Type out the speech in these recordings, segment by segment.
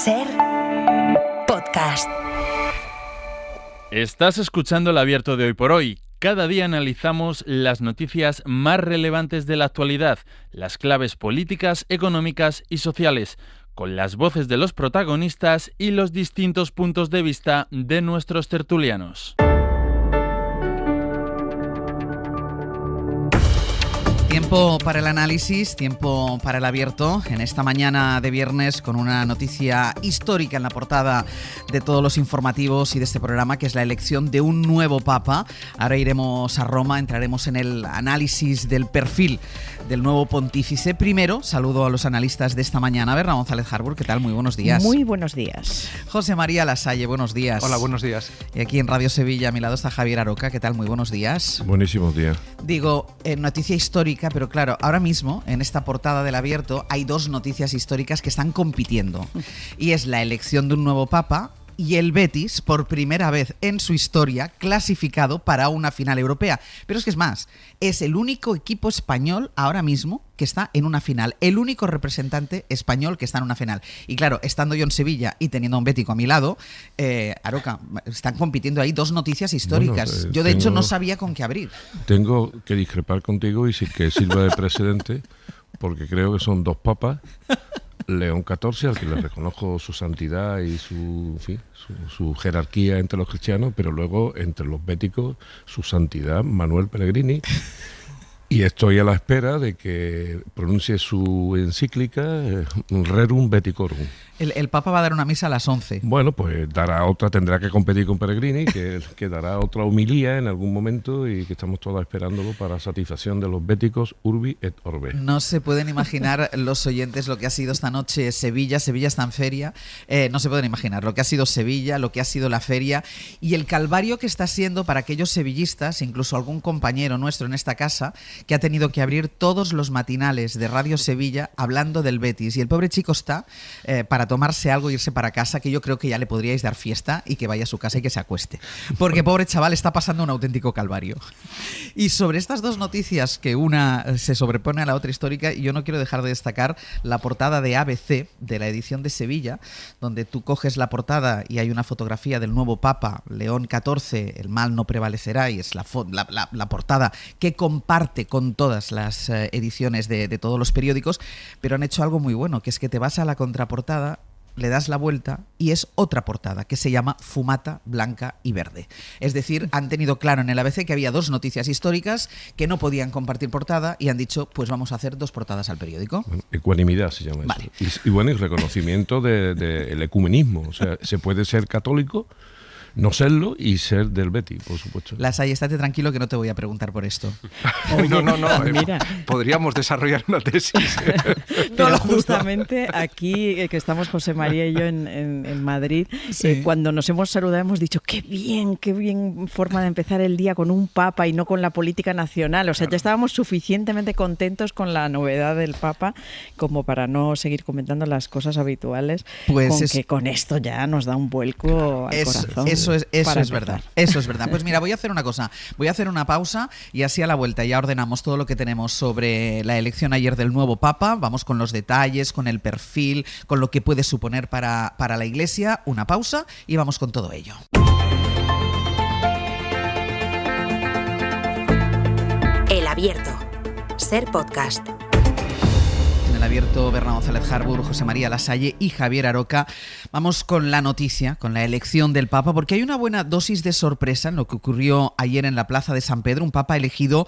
Ser Podcast. Estás escuchando el Abierto de Hoy por Hoy. Cada día analizamos las noticias más relevantes de la actualidad, las claves políticas, económicas y sociales, con las voces de los protagonistas y los distintos puntos de vista de nuestros tertulianos. Tiempo para el análisis, tiempo para el abierto en esta mañana de viernes con una noticia histórica en la portada de todos los informativos y de este programa, que es la elección de un nuevo papa. Ahora iremos a Roma, entraremos en el análisis del perfil del nuevo pontífice. Primero, saludo a los analistas de esta mañana. Berna González Harbour, ¿qué tal? Muy buenos días. Muy buenos días. José María Lasalle, buenos días. Hola, buenos días. Y aquí en Radio Sevilla, a mi lado está Javier Aroca, ¿qué tal? Muy buenos días. Buenísimos días. Digo, noticia histórica, pero claro, ahora mismo en esta portada del Abierto hay dos noticias históricas que están compitiendo. Y es la elección de un nuevo papa y el Betis, por primera vez en su historia, clasificado para una final europea. Pero es que es más, es el único equipo español ahora mismo que está en una final, el único representante español que está en una final. Y claro, estando yo en Sevilla y teniendo a un bético a mi lado, Aroca, están compitiendo ahí dos noticias históricas. Bueno, yo de hecho no sabía con qué abrir. Tengo que discrepar contigo y que sirva de precedente, porque creo que son dos papas. León XIV, al que le reconozco su santidad y su jerarquía entre los cristianos, pero luego entre los béticos su santidad Manuel Pellegrini. Y estoy a la espera de que pronuncie su encíclica Rerum Beticorum. El Papa va a dar una misa a las 11. Bueno, pues dará otra, tendrá que competir con Pellegrini, que dará otra homilía en algún momento y que estamos todos esperándolo para satisfacción de los béticos urbi et orbe. No se pueden imaginar los oyentes lo que ha sido esta noche Sevilla. Sevilla está en feria. No se pueden imaginar lo que ha sido Sevilla, lo que ha sido la feria y el calvario que está siendo para aquellos sevillistas, incluso algún compañero nuestro en esta casa, que ha tenido que abrir todos los matinales de Radio Sevilla hablando del Betis. Y el pobre chico está para tomarse algo e irse para casa, que yo creo que ya le podríais dar fiesta y que vaya a su casa y que se acueste. Porque pobre chaval está pasando un auténtico calvario. Y sobre estas dos noticias, que una se sobrepone a la otra histórica, yo no quiero dejar de destacar la portada de ABC, de la edición de Sevilla, donde tú coges la portada y hay una fotografía del nuevo Papa, León XIV, el mal no prevalecerá, y es la portada que comparte con todas las ediciones de todos los periódicos, pero han hecho algo muy bueno, que es que te vas a la contraportada, le das la vuelta y es otra portada que se llama Fumata Blanca y Verde. Es decir, han tenido claro en el ABC que había dos noticias históricas que no podían compartir portada y han dicho, pues vamos a hacer dos portadas al periódico. Bueno, ecuanimidad se llama vale. Eso. Y bueno, y reconocimiento del ecumenismo. O sea, se puede ser católico, no serlo y ser del Betis, por supuesto. Lasalle, estate tranquilo que no te voy a preguntar por esto. Oye, no. Mira. Podríamos desarrollar una tesis. Pero justamente aquí, que estamos José María y yo en Madrid, sí. Cuando nos hemos saludado hemos dicho qué bien forma de empezar el día con un papa y no con la política nacional. O sea, ya estábamos suficientemente contentos con la novedad del papa como para no seguir comentando las cosas habituales, Pues que con esto ya nos da un vuelco al corazón. Eso es verdad. Eso es verdad. Pues mira, voy a hacer una cosa. Voy a hacer una pausa y así a la vuelta ya ordenamos todo lo que tenemos sobre la elección ayer del nuevo Papa. Vamos con los detalles, con el perfil, con lo que puede suponer para la Iglesia. Una pausa y vamos con todo ello. El Abierto. Ser Podcast. Abierto, Berna González Harbour, José María Lasalle y Javier Aroca. Vamos con la noticia, con la elección del Papa, porque hay una buena dosis de sorpresa en lo que ocurrió ayer en la Plaza de San Pedro, un Papa elegido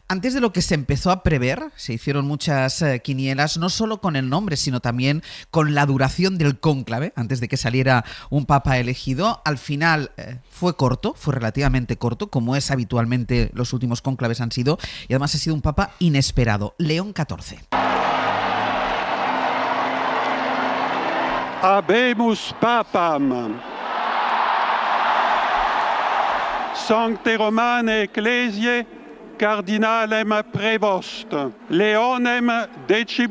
antes de lo que se empezó a prever. Se hicieron muchas quinielas, no solo con el nombre, sino también con la duración del cónclave, antes de que saliera un Papa elegido. Al final fue relativamente corto, como es habitualmente los últimos cónclaves han sido, y además ha sido un Papa inesperado, León XIV. Habemus Papam. Sancte Romane Ecclesiae Cardinalem Prevost Leonem XIV.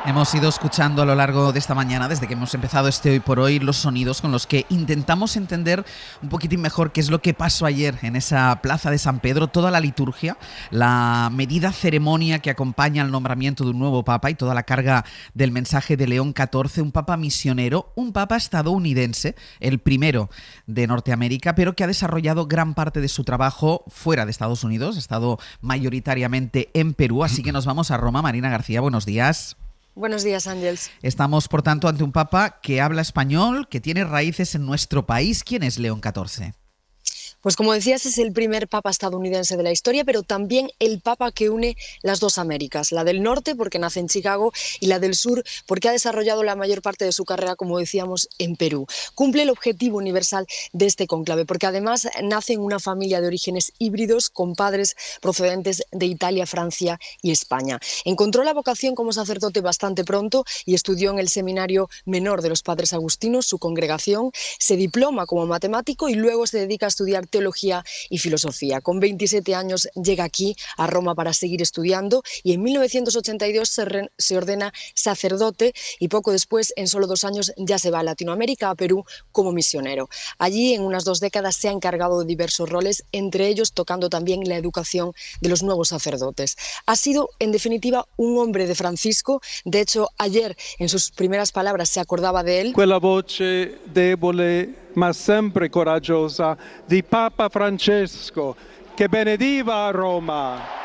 Hemos ido escuchando a lo largo de esta mañana, desde que hemos empezado este Hoy por Hoy, los sonidos con los que intentamos entender un poquitín mejor qué es lo que pasó ayer en esa plaza de San Pedro, toda la liturgia, la medida ceremonia que acompaña al nombramiento de un nuevo papa y toda la carga del mensaje de León XIV, un papa misionero, un papa estadounidense, el primero de Norteamérica, pero que ha desarrollado gran parte de su trabajo fuera de Estados Unidos, ha estado mayoritariamente en Perú, así que nos vamos a Roma. Marina García, buenos días. Buenos días, Ángels. Estamos, por tanto, ante un papa que habla español, que tiene raíces en nuestro país. ¿Quién es León XIV? Pues como decías, es el primer papa estadounidense de la historia, pero también el papa que une las dos Américas, la del norte porque nace en Chicago y la del sur porque ha desarrollado la mayor parte de su carrera, como decíamos, en Perú. Cumple el objetivo universal de este cónclave, porque además nace en una familia de orígenes híbridos con padres procedentes de Italia, Francia y España. Encontró la vocación como sacerdote bastante pronto y estudió en el Seminario Menor de los Padres Agustinos, su congregación, se diploma como matemático y luego se dedica a estudiar teología y filosofía. Con 27 años llega aquí a Roma para seguir estudiando y en 1982 se ordena sacerdote y poco después, en solo 2 años, ya se va a Latinoamérica, a Perú, como misionero. Allí, en unas 2 décadas, se ha encargado de diversos roles, entre ellos tocando también la educación de los nuevos sacerdotes. Ha sido, en definitiva, un hombre de Francisco. De hecho, ayer, en sus primeras palabras, se acordaba de él. Quella voce debole ma sempre coraggiosa di Papa Francesco che benediva a Roma.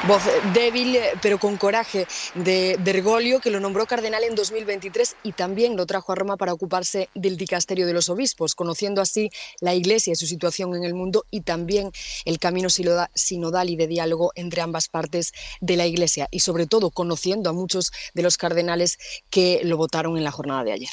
Voz débil, pero con coraje, de Bergoglio, que lo nombró cardenal en 2023 y también lo trajo a Roma para ocuparse del dicasterio de los obispos, conociendo así la Iglesia y su situación en el mundo y también el camino sinodal y de diálogo entre ambas partes de la Iglesia y sobre todo conociendo a muchos de los cardenales que lo votaron en la jornada de ayer.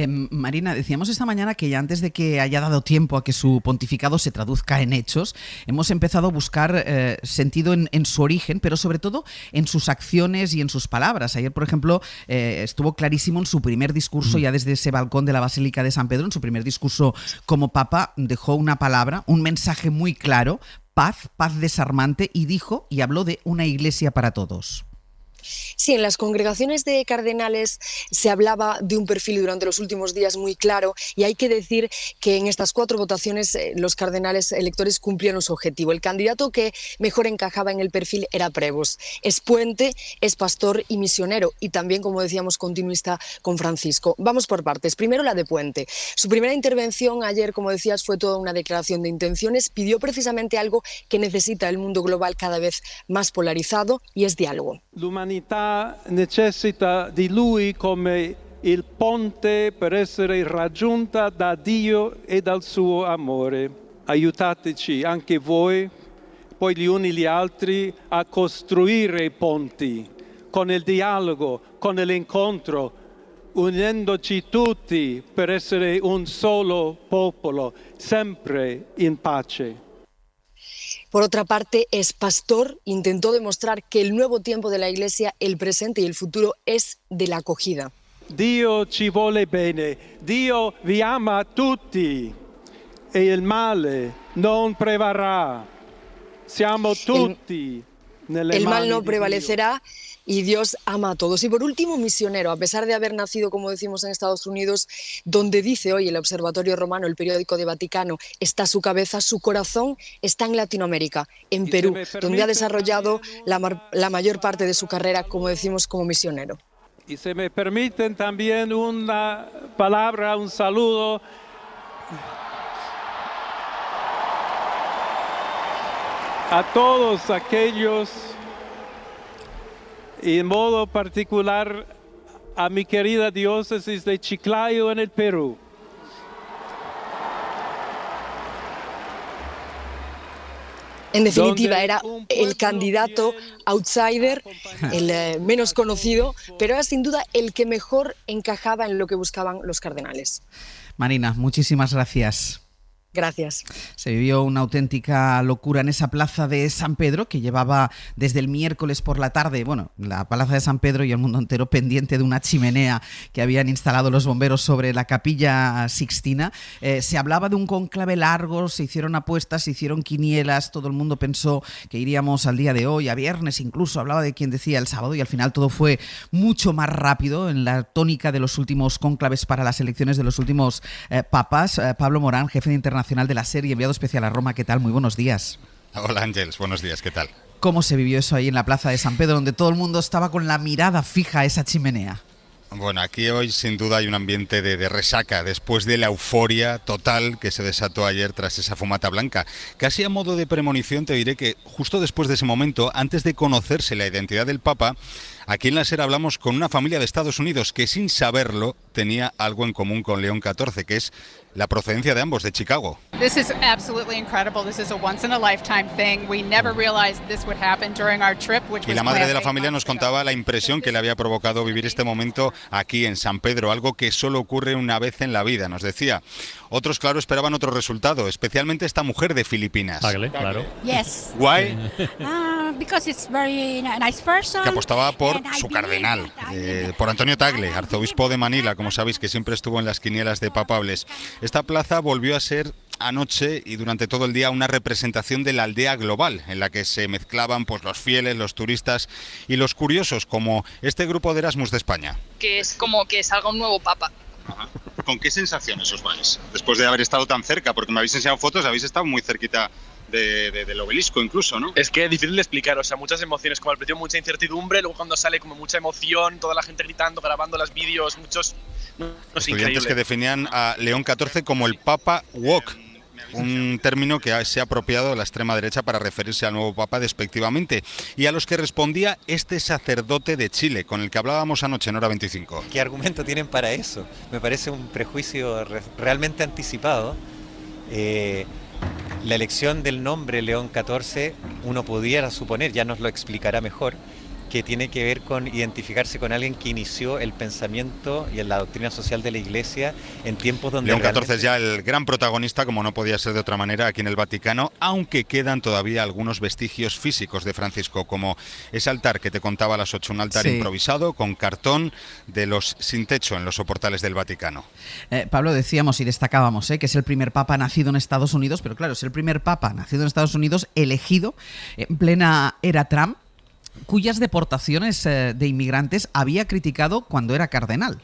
Marina, decíamos esta mañana que ya antes de que haya dado tiempo a que su pontificado se traduzca en hechos, hemos empezado a buscar sentido en su origen, pero sobre todo en sus acciones y en sus palabras. Ayer, por ejemplo, estuvo clarísimo en su primer discurso, ya desde ese balcón de la Basílica de San Pedro, en su primer discurso como papa, dejó una palabra, un mensaje muy claro: paz, paz desarmante, y dijo y habló de una iglesia para todos. Sí, en las congregaciones de cardenales se hablaba de un perfil durante los últimos días muy claro y hay que decir que en estas 4 votaciones los cardenales electores cumplieron su objetivo. El candidato que mejor encajaba en el perfil era Prevost. Es puente, es pastor y misionero y también, como decíamos, continuista con Francisco. Vamos por partes. Primero la de Puente. Su primera intervención ayer, como decías, fue toda una declaración de intenciones. Pidió precisamente algo que necesita el mundo global cada vez más polarizado y es diálogo. L'umanità necessita di lui come il ponte per essere raggiunta da Dio e dal suo amore. Aiutateci anche voi, poi gli uni gli altri, a costruire i ponti con il dialogo, con l'incontro, unendoci tutti per essere un solo popolo, sempre in pace. Por otra parte, es pastor, intentó demostrar que el nuevo tiempo de la Iglesia, el presente y el futuro, es de la acogida. Dio ci vuole bene, Dio vi ama tutti e il male non prevarrà. Siamo tutti nelle el mal mani no di prevalecerá y Dios ama a todos. Y por último, misionero, a pesar de haber nacido, como decimos, en Estados Unidos, donde dice hoy el Observatorio Romano, el periódico de Vaticano, está su cabeza, su corazón está en Latinoamérica, en Perú, donde ha desarrollado la mayor parte de su carrera, como decimos, como misionero. Y se me permiten también una palabra, un saludo a todos aquellos, y en modo particular a mi querida diócesis de Chiclayo en el Perú. En definitiva, era el candidato outsider, el menos conocido, pero era sin duda el que mejor encajaba en lo que buscaban los cardenales. Marina, muchísimas gracias. Gracias. Se vivió una auténtica locura en esa plaza de San Pedro que llevaba desde el miércoles por la tarde, bueno, la plaza de San Pedro y el mundo entero pendiente de una chimenea que habían instalado los bomberos sobre la Capilla Sixtina. Se hablaba de un cónclave largo, se hicieron apuestas, se hicieron quinielas, todo el mundo pensó que iríamos al día de hoy, a viernes incluso, hablaba de quien decía el sábado y al final todo fue mucho más rápido en la tónica de los últimos cónclaves para las elecciones de los últimos papas. Pablo Morán, jefe de internacional de la SER y enviado especial a Roma. ¿Qué tal? Muy buenos días. Hola Ángeles, buenos días, ¿qué tal? ¿Cómo se vivió eso ahí en la plaza de San Pedro, donde todo el mundo estaba con la mirada fija a esa chimenea? Bueno, aquí hoy sin duda hay un ambiente de resaca después de la euforia total que se desató ayer tras esa fumata blanca. Casi a modo de premonición te diré que justo después de ese momento, antes de conocerse la identidad del Papa, aquí en la SER hablamos con una familia de Estados Unidos que sin saberlo tenía algo en común con León XIV, que es la procedencia de ambos, de Chicago. This is absolutely incredible. This is a once in a lifetime thing. We never realized this would happen during our trip, which was Y la madre de la familia nos contaba la impresión que le había provocado vivir este momento aquí en San Pedro, algo que solo ocurre una vez en la vida, nos decía. Otros, claro, esperaban otro resultado, especialmente esta mujer de Filipinas. Claro. Yes. Why? Because it's very nice person. Que apostaba por su cardenal, por Antonio Tagle, arzobispo de Manila, como sabéis, que siempre estuvo en las quinielas de papables. Esta plaza volvió a ser anoche y durante todo el día una representación de la aldea global, en la que se mezclaban pues los fieles, los turistas y los curiosos, como este grupo de Erasmus de España. Que es como que salga un nuevo papa. Ajá. ¿Con qué sensaciones os vais? Después de haber estado tan cerca, porque me habéis enseñado fotos, habéis estado muy cerquita del obelisco incluso, ¿no? Es que es difícil de explicar, o sea, muchas emociones, como al principio mucha incertidumbre, luego cuando sale como mucha emoción, toda la gente gritando, grabando los vídeos, muchos... Estudiantes que definían a León XIV como el Papa Woke, un término que se ha apropiado la extrema derecha para referirse al nuevo Papa despectivamente, y a los que respondía este sacerdote de Chile, con el que hablábamos anoche en Hora 25. ¿Qué argumento tienen para eso? Me parece un prejuicio realmente anticipado. La elección del nombre León XIV, uno pudiera suponer, ya nos lo explicará mejor, que tiene que ver con identificarse con alguien que inició el pensamiento y la doctrina social de la Iglesia en tiempos donde... León XIV es ya el gran protagonista, como no podía ser de otra manera, aquí en el Vaticano, aunque quedan todavía algunos vestigios físicos de Francisco, como ese altar que te contaba a las 8, un altar improvisado con cartón de los sin techo en los soportales del Vaticano. Pablo, decíamos y destacábamos que es el primer papa nacido en Estados Unidos, pero claro, es el primer papa nacido en Estados Unidos elegido en plena era Trump, cuyas deportaciones de inmigrantes había criticado cuando era cardenal.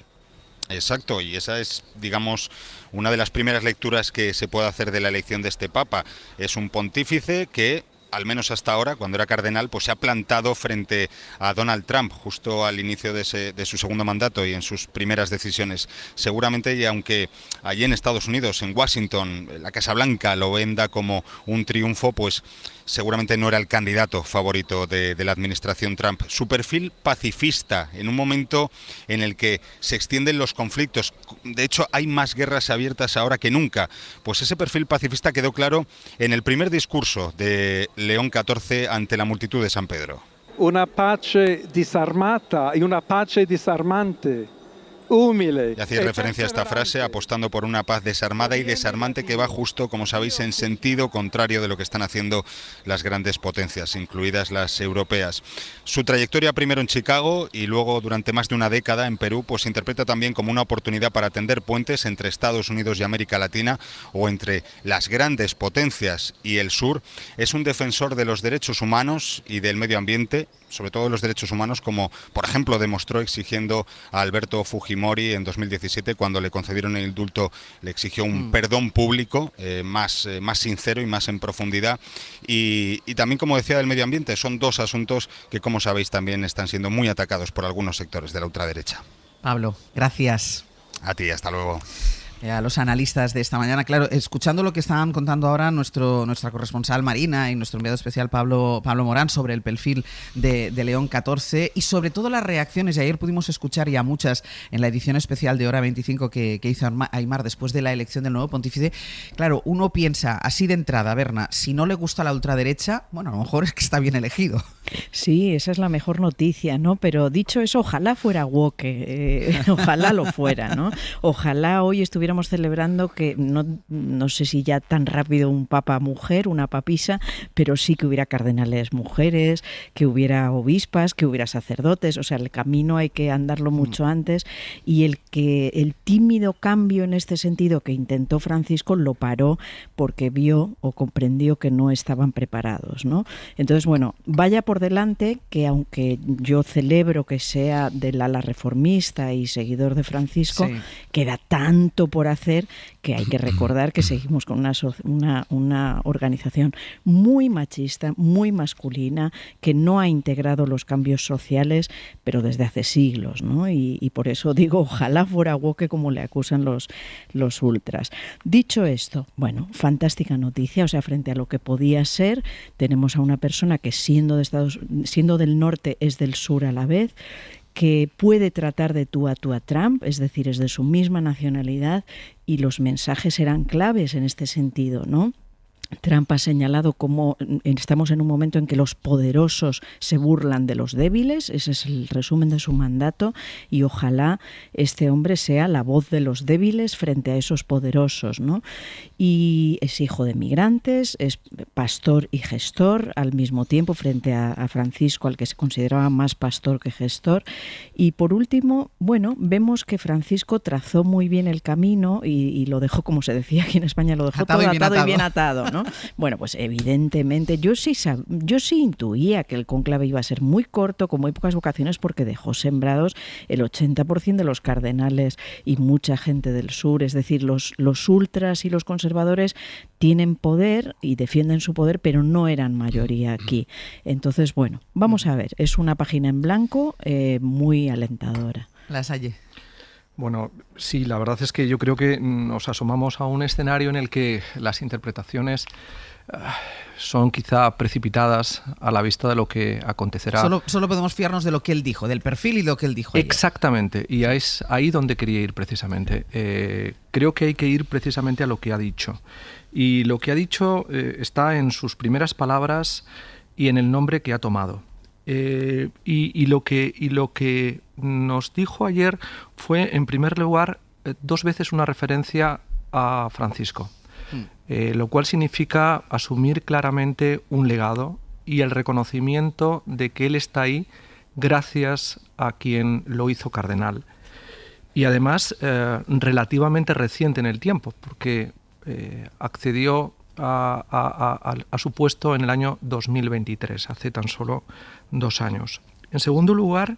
Exacto, y esa es, digamos, una de las primeras lecturas que se puede hacer de la elección de este papa. Es un pontífice que, al menos hasta ahora, cuando era cardenal, pues se ha plantado frente a Donald Trump justo al inicio de su segundo mandato y en sus primeras decisiones. Seguramente, y aunque allí en Estados Unidos, en Washington, la Casa Blanca lo venda como un triunfo, pues seguramente no era el candidato favorito de la administración Trump. Su perfil pacifista, en un momento en el que se extienden los conflictos, de hecho hay más guerras abiertas ahora que nunca, pues ese perfil pacifista quedó claro en el primer discurso de León XIV ante la multitud de San Pedro. Una pace disarmata y una pace disarmante. Humile. Y hacía referencia a esta frase, apostando por una paz desarmada y desarmante que va justo, como sabéis, en sentido contrario de lo que están haciendo las grandes potencias, incluidas las europeas. Su trayectoria primero en Chicago y luego durante más de una década en Perú, pues se interpreta también como una oportunidad para tender puentes entre Estados Unidos y América Latina o entre las grandes potencias y el sur. Es un defensor de los derechos humanos y del medio ambiente, sobre todo de los derechos humanos, como por ejemplo demostró exigiendo a Alberto Fujimori en 2017, cuando le concedieron el indulto, le exigió un perdón público más sincero y más en profundidad. Y también, como decía, del medio ambiente. Son dos asuntos que, como sabéis, también están siendo muy atacados por algunos sectores de la ultraderecha. Pablo, gracias. A ti, hasta luego. A los analistas de esta mañana, claro, escuchando lo que estaban contando ahora nuestra corresponsal Marina y nuestro enviado especial Pablo Morán sobre el perfil de León XIV y sobre todo las reacciones, y ayer pudimos escuchar ya muchas en la edición especial de Hora 25 que hizo Aimar después de la elección del nuevo pontífice. Claro, uno piensa así de entrada, Berna, si no le gusta la ultraderecha, bueno, a lo mejor es que está bien elegido. Sí, esa es la mejor noticia, ¿no? Pero dicho eso, ojalá fuera woke, ojalá lo fuera, ¿no? Ojalá hoy estuviéramos estuviéramos celebrando que no sé si ya tan rápido un papa mujer, una papisa, pero sí que hubiera cardenales mujeres, que hubiera obispas, que hubiera sacerdotes. O sea, el camino hay que andarlo mucho antes, y el tímido cambio en este sentido que intentó Francisco lo paró porque vio o comprendió que no estaban preparados, ¿no? Entonces, bueno, vaya por delante que aunque yo celebro que sea del ala reformista y seguidor de Francisco, sí, queda tanto por hacer que hay que recordar que seguimos con una organización muy machista, muy masculina, que no ha integrado los cambios sociales, pero desde hace siglos, ¿no? Y por eso digo, ojalá fuera woke como le acusan los ultras. Dicho esto, bueno, fantástica noticia, o sea, frente a lo que podía ser, tenemos a una persona que siendo del norte es del sur a la vez, que puede tratar de tú a Trump, es decir, es de su misma nacionalidad, y los mensajes eran claves en este sentido, ¿no? Trump ha señalado cómo estamos en un momento en que los poderosos se burlan de los débiles, ese es el resumen de su mandato, y ojalá este hombre sea la voz de los débiles frente a esos poderosos, ¿no? Y es hijo de migrantes, es pastor y gestor al mismo tiempo frente a Francisco, al que se consideraba más pastor que gestor. Y por último, bueno, vemos que Francisco trazó muy bien el camino y lo dejó, como se decía aquí en España, lo dejó todo atado y bien atado, ¿no? Bueno, pues evidentemente yo sí intuía que el cónclave iba a ser muy corto, con muy pocas vocaciones, porque dejó sembrados el 80% de los cardenales y mucha gente del sur. Es decir, los ultras y los conservadores tienen poder y defienden su poder, pero no eran mayoría aquí. Entonces, bueno, vamos a ver, es una página en blanco muy alentadora. Lasalle. Bueno, sí, la verdad es que yo creo que nos asomamos a un escenario en el que las interpretaciones son quizá precipitadas a la vista de lo que acontecerá. Solo podemos fiarnos de lo que él dijo, del perfil y de lo que él dijo ayer. Exactamente, y es ahí donde quería ir precisamente. Creo que hay que ir precisamente a lo que ha dicho. Y lo que ha dicho está en sus primeras palabras y en el nombre que ha tomado. Y lo que nos dijo ayer fue, en primer lugar, 2 veces una referencia a Francisco, lo cual significa asumir claramente un legado y el reconocimiento de que él está ahí gracias a quien lo hizo cardenal. Y además relativamente reciente en el tiempo, porque accedió a su puesto en el año 2023, hace tan solo 2 años. En segundo lugar,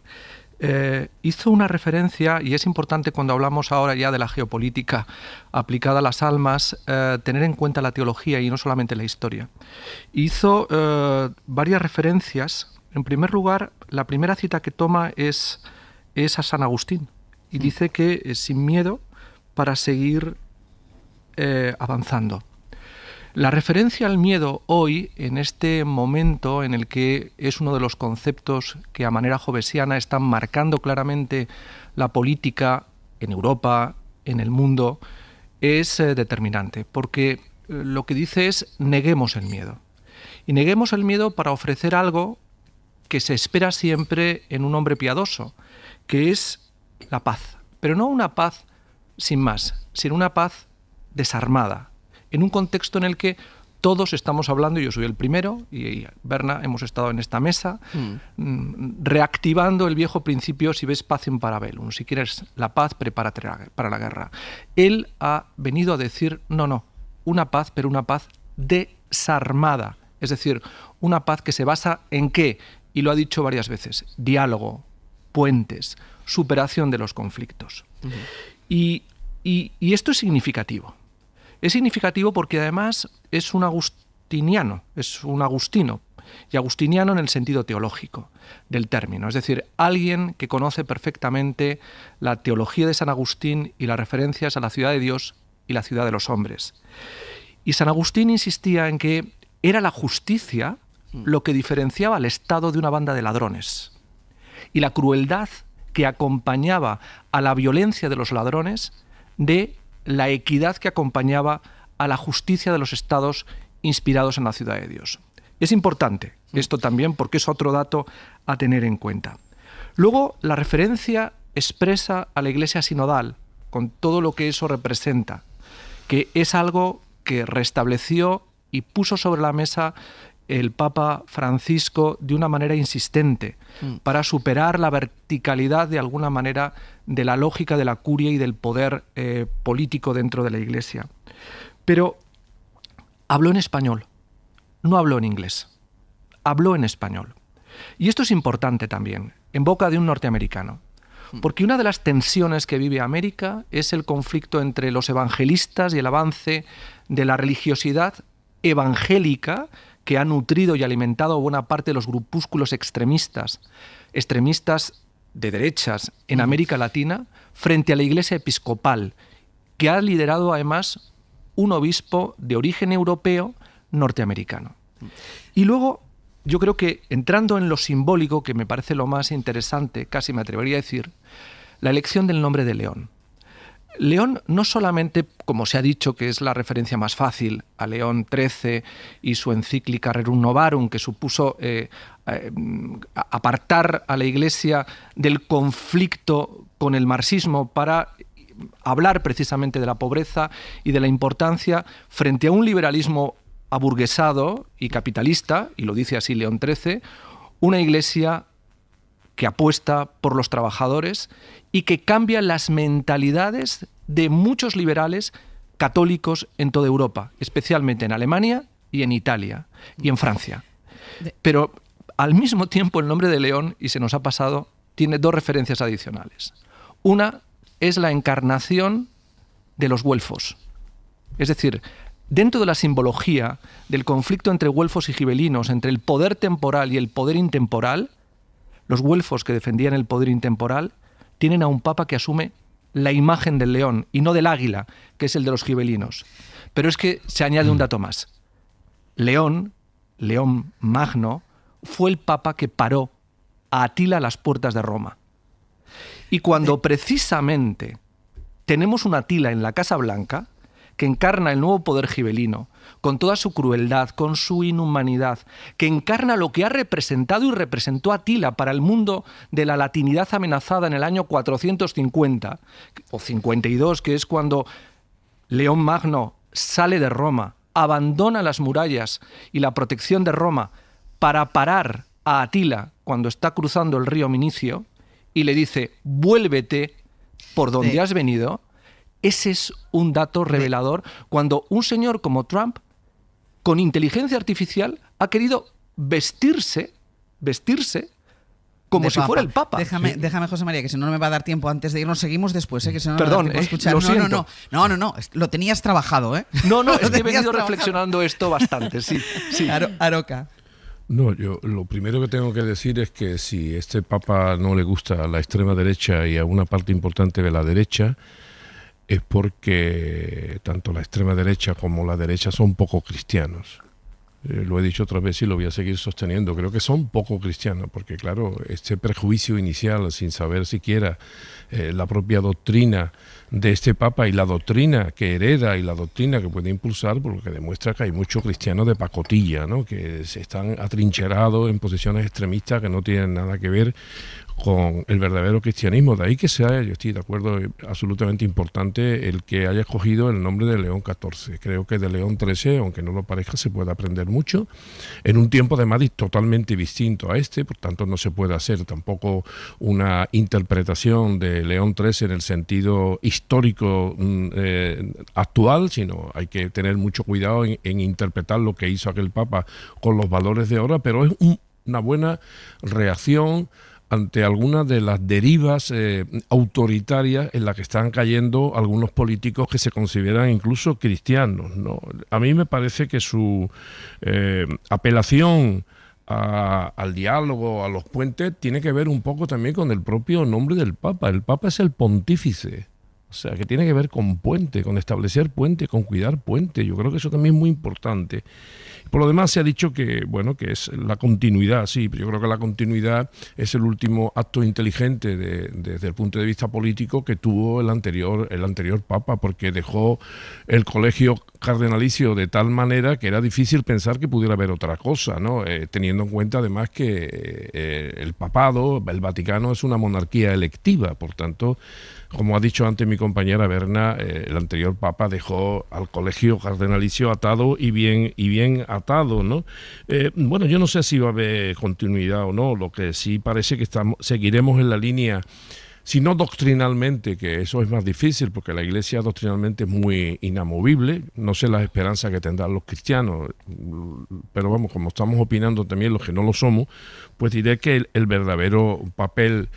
hizo una referencia, y es importante cuando hablamos ahora ya de la geopolítica aplicada a las almas, tener en cuenta la teología y no solamente la historia. Hizo varias referencias. En primer lugar, la primera cita que toma es a San Agustín, y dice que sin miedo para seguir avanzando. La referencia al miedo hoy, en este momento en el que es uno de los conceptos que a manera jovesiana están marcando claramente la política en Europa, en el mundo, es determinante, porque lo que dice es neguemos el miedo. Y neguemos el miedo para ofrecer algo que se espera siempre en un hombre piadoso, que es la paz. Pero no una paz sin más, sino una paz desarmada, en un contexto en el que todos estamos hablando, yo soy el primero, y Berna, hemos estado en esta mesa, reactivando el viejo principio, si ves pacem para bellum, si quieres la paz, prepárate para la guerra. Él ha venido a decir, no, una paz, pero una paz desarmada, es decir, una paz que se basa en ¿qué? Y lo ha dicho varias veces, diálogo, puentes, superación de los conflictos. Y esto es significativo. Es significativo porque además es un agustiniano, es un agustino, y agustiniano en el sentido teológico del término, es decir, alguien que conoce perfectamente la teología de San Agustín y las referencias a la ciudad de Dios y la ciudad de los hombres. Y San Agustín insistía en que era la justicia lo que diferenciaba al Estado de una banda de ladrones, y la crueldad que acompañaba a la violencia de los ladrones de la equidad que acompañaba a la justicia de los estados inspirados en la ciudad de Dios. Es importante esto también porque es otro dato a tener en cuenta. Luego, la referencia expresa a la Iglesia sinodal con todo lo que eso representa, que es algo que restableció y puso sobre la mesa el Papa Francisco de una manera insistente para superar la verticalidad de alguna manera de la lógica de la curia y del poder político dentro de la Iglesia. Pero habló en español, no habló en inglés, habló en español. Y esto es importante también, en boca de un norteamericano, porque una de las tensiones que vive América es el conflicto entre los evangelistas y el avance de la religiosidad evangélica que ha nutrido y alimentado buena parte de los grupúsculos extremistas de derechas en América Latina, frente a la Iglesia episcopal, que ha liderado además un obispo de origen europeo norteamericano. Y luego, yo creo que entrando en lo simbólico, que me parece lo más interesante, casi me atrevería a decir, la elección del nombre de León. León no solamente, como se ha dicho, que es la referencia más fácil a León XIII y su encíclica Rerum Novarum, que supuso apartar a la Iglesia del conflicto con el marxismo para hablar precisamente de la pobreza y de la importancia frente a un liberalismo aburguesado y capitalista, y lo dice así León XIII, una Iglesia que apuesta por los trabajadores y que cambia las mentalidades de muchos liberales católicos en toda Europa, especialmente en Alemania y en Italia y en Francia. Pero al mismo tiempo el nombre de León, y se nos ha pasado, tiene dos referencias adicionales. Una es la encarnación de los güelfos. Es decir, dentro de la simbología del conflicto entre güelfos y gibelinos, entre el poder temporal y el poder intemporal, los güelfos que defendían el poder intemporal tienen a un papa que asume la imagen del león y no del águila, que es el de los gibelinos. Pero es que se añade un dato más. León Magno, fue el papa que paró a Atila a las puertas de Roma. Y cuando precisamente tenemos un Atila en la Casa Blanca, que encarna el nuevo poder gibelino, con toda su crueldad, con su inhumanidad, que encarna lo que ha representado y representó Atila para el mundo de la latinidad amenazada en el año 450 o 52, que es cuando León Magno sale de Roma, abandona las murallas y la protección de Roma para parar a Atila cuando está cruzando el río Minicio y le dice, vuélvete por donde has venido. Ese es un dato revelador cuando un señor como Trump, con inteligencia artificial, ha querido vestirse como si fuera el Papa. Déjame, José María, que si no, no me va a dar tiempo antes de irnos. Seguimos después, que si no, perdón, no me escuchar. Lo siento. No, lo tenías trabajado, ¿eh? No, es que he venido reflexionando esto bastante, sí. Aroca. No, yo lo primero que tengo que decir es que si este Papa no le gusta a la extrema derecha y a una parte importante de la derecha, es porque tanto la extrema derecha como la derecha son poco cristianos. Lo he dicho otras veces y lo voy a seguir sosteniendo. Creo que son poco cristianos, porque claro, este prejuicio inicial, sin saber siquiera la propia doctrina de este Papa y la doctrina que hereda y la doctrina que puede impulsar, por lo que demuestra que hay muchos cristianos de pacotilla, ¿no? Que se están atrincherados en posiciones extremistas que no tienen nada que ver con el verdadero cristianismo. De ahí que sea, yo estoy de acuerdo, absolutamente importante el que haya escogido el nombre de León XIV. Creo que de León XIII, aunque no lo parezca, se puede aprender mucho, en un tiempo además totalmente distinto a este, por tanto no se puede hacer tampoco una interpretación de León XIII en el sentido histórico actual, sino hay que tener mucho cuidado en interpretar lo que hizo aquel Papa con los valores de ahora, pero es una buena reacción ante algunas de las derivas autoritarias en las que están cayendo algunos políticos que se consideran incluso cristianos, ¿no? A mí me parece que su apelación al diálogo, a los puentes, tiene que ver un poco también con el propio nombre del Papa. El Papa es el pontífice, o sea, que tiene que ver con puente, con establecer puente, con cuidar puente. Yo creo que eso también es muy importante. Por lo demás se ha dicho que, bueno, que es la continuidad, sí, pero yo creo que la continuidad es el último acto inteligente desde el punto de vista político que tuvo el anterior Papa, porque dejó el colegio cardenalicio de tal manera que era difícil pensar que pudiera haber otra cosa, ¿no? Teniendo en cuenta además que el papado, el Vaticano, es una monarquía electiva, por tanto, como ha dicho antes mi compañera Berna, el anterior Papa dejó al colegio cardenalicio atado y bien atado, ¿no? Bueno, yo no sé si va a haber continuidad o no, lo que sí parece que seguiremos en la línea, si no doctrinalmente, que eso es más difícil porque la Iglesia doctrinalmente es muy inamovible, no sé las esperanzas que tendrán los cristianos, pero vamos, como estamos opinando también los que no lo somos, pues diré que el verdadero papel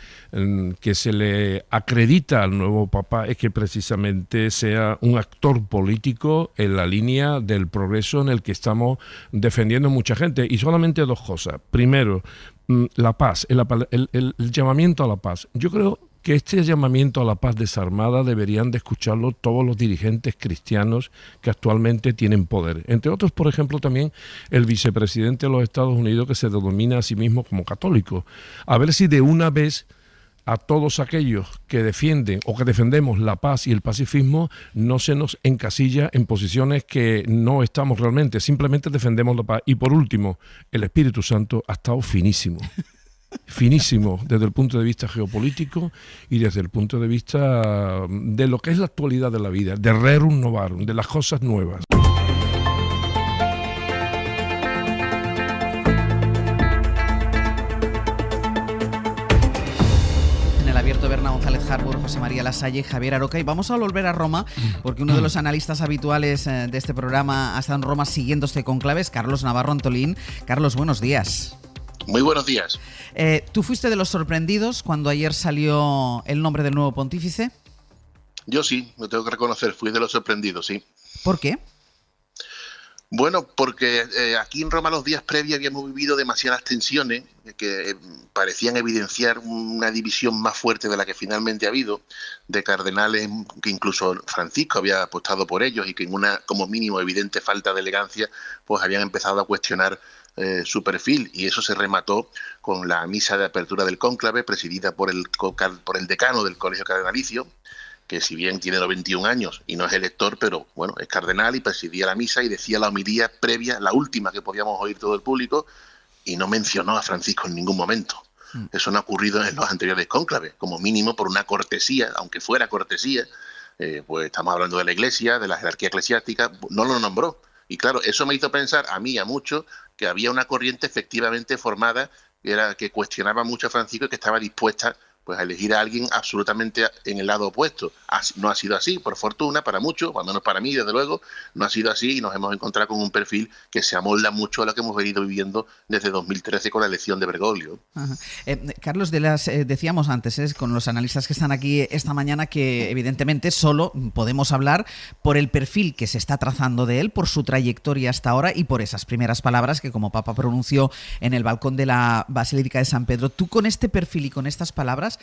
que se le acredita al nuevo Papa es que precisamente sea un actor político en la línea del progreso en el que estamos defendiendo mucha gente. Y solamente dos cosas. Primero, la paz, el llamamiento a la paz. Yo creo que este llamamiento a la paz desarmada deberían de escucharlo todos los dirigentes cristianos que actualmente tienen poder. Entre otros, por ejemplo, también el vicepresidente de los Estados Unidos, que se denomina a sí mismo como católico. A ver si de una vez a todos aquellos que defienden o que defendemos la paz y el pacifismo no se nos encasilla en posiciones que no estamos realmente, simplemente defendemos la paz. Y por último, el Espíritu Santo ha estado finísimo desde el punto de vista geopolítico y desde el punto de vista de lo que es la actualidad de la vida, de rerum novarum, de las cosas nuevas. Berna González Harbour, José María Lasalle, Javier Aroca, y vamos a volver a Roma porque uno de los analistas habituales de este programa ha estado en Roma siguiendo este conclave, es Carlos Navarro Antolín. Carlos, buenos días. Muy buenos días. ¿Tú fuiste de los sorprendidos cuando ayer salió el nombre del nuevo pontífice? Yo sí, lo tengo que reconocer, fui de los sorprendidos, sí. ¿Por qué? Bueno, porque aquí en Roma los días previos habíamos vivido demasiadas tensiones que parecían evidenciar una división más fuerte de la que finalmente ha habido, de cardenales que incluso Francisco había apostado por ellos y que en una como mínimo evidente falta de elegancia pues habían empezado a cuestionar su perfil, y eso se remató con la misa de apertura del cónclave presidida por el decano del Colegio Cardenalicio, que si bien tiene 91 años y no es elector, pero bueno, es cardenal y presidía la misa y decía la homilía previa, la última que podíamos oír todo el público, y no mencionó a Francisco en ningún momento. Eso no ha ocurrido en los anteriores cónclaves, como mínimo por una cortesía, aunque fuera cortesía, pues estamos hablando de la Iglesia, de la jerarquía eclesiástica, no lo nombró. Y claro, eso me hizo pensar a mí y a muchos que había una corriente efectivamente formada que cuestionaba mucho a Francisco y que estaba dispuesta pues a elegir a alguien absolutamente en el lado opuesto. No ha sido así, por fortuna, para muchos, al menos para mí, desde luego, no ha sido así, y nos hemos encontrado con un perfil que se amolda mucho a lo que hemos venido viviendo desde 2013 con la elección de Bergoglio. Carlos, decíamos antes, con los analistas que están aquí esta mañana, que evidentemente solo podemos hablar por el perfil que se está trazando de él, por su trayectoria hasta ahora y por esas primeras palabras que como Papa pronunció en el balcón de la Basílica de San Pedro. Tú, con este perfil y con estas palabras,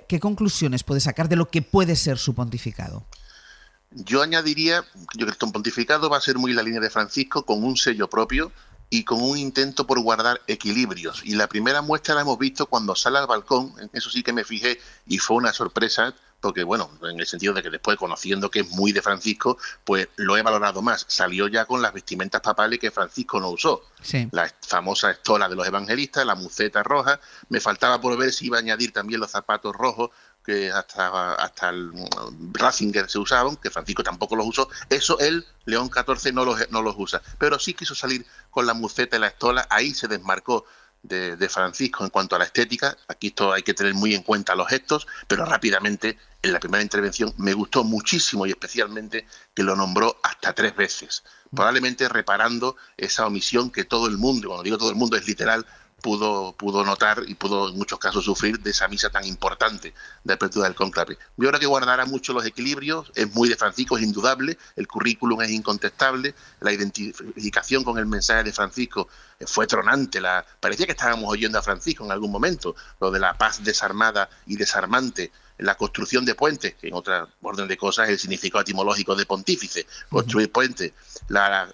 ¿qué conclusiones puedes sacar de lo que puede ser su pontificado? Yo añadiría, yo creo que un pontificado va a ser muy la línea de Francisco, con un sello propio y con un intento por guardar equilibrios. Y la primera muestra la hemos visto cuando sale al balcón, en eso sí que me fijé y fue una sorpresa, porque bueno, en el sentido de que después, conociendo que es muy de Francisco, pues lo he valorado más. Salió ya con las vestimentas papales que Francisco no usó. Sí. La famosa estola de los evangelistas, la muceta roja. Me faltaba por ver si iba a añadir también los zapatos rojos que hasta el Ratzinger se usaban, que Francisco tampoco los usó. Eso él, León XIV, no los usa. Pero sí quiso salir con la muceta y la estola. Ahí se desmarcó de Francisco en cuanto a la estética. Aquí esto hay que tener muy en cuenta los gestos, pero rápidamente, en la primera intervención, me gustó muchísimo, y especialmente que lo nombró hasta 3 veces, probablemente reparando esa omisión que todo el mundo, cuando digo todo el mundo es literal, pudo notar y pudo en muchos casos sufrir de esa misa tan importante de apertura del cónclave. Yo creo que guardará mucho los equilibrios, es muy de Francisco, es indudable, el currículum es incontestable, la identificación con el mensaje de Francisco fue tronante, parecía que estábamos oyendo a Francisco en algún momento, lo de la paz desarmada y desarmante, la construcción de puentes, que en otra orden de cosas es el significado etimológico de pontífice, construir puentes, la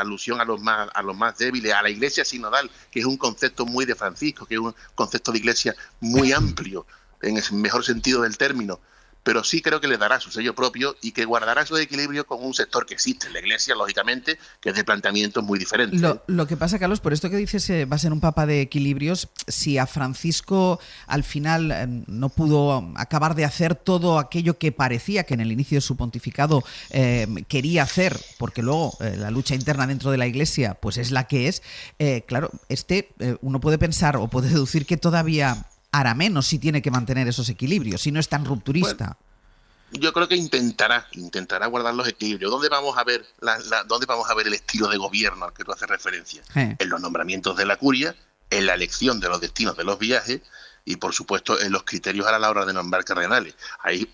alusión a los más débiles, a la iglesia sinodal, que es un concepto muy de Francisco, que es un concepto de iglesia muy amplio, en el mejor sentido del término, pero sí creo que le dará su sello propio y que guardará su equilibrio con un sector que existe en la Iglesia, lógicamente, que es de planteamientos muy diferentes. Lo que pasa, Carlos, por esto que dices, va a ser un papa de equilibrios. Si a Francisco al final no pudo acabar de hacer todo aquello que parecía que en el inicio de su pontificado quería hacer, porque luego la lucha interna dentro de la Iglesia pues es la que es, claro, uno puede pensar o puede deducir que todavía hará menos si tiene que mantener esos equilibrios, si no es tan rupturista. Bueno, yo creo que intentará guardar los equilibrios. ¿Dónde vamos a ver dónde vamos a ver el estilo de gobierno al que tú haces referencia? En los nombramientos de la curia, en la elección de los destinos de los viajes y, por supuesto, en los criterios a la hora de nombrar cardenales. Hay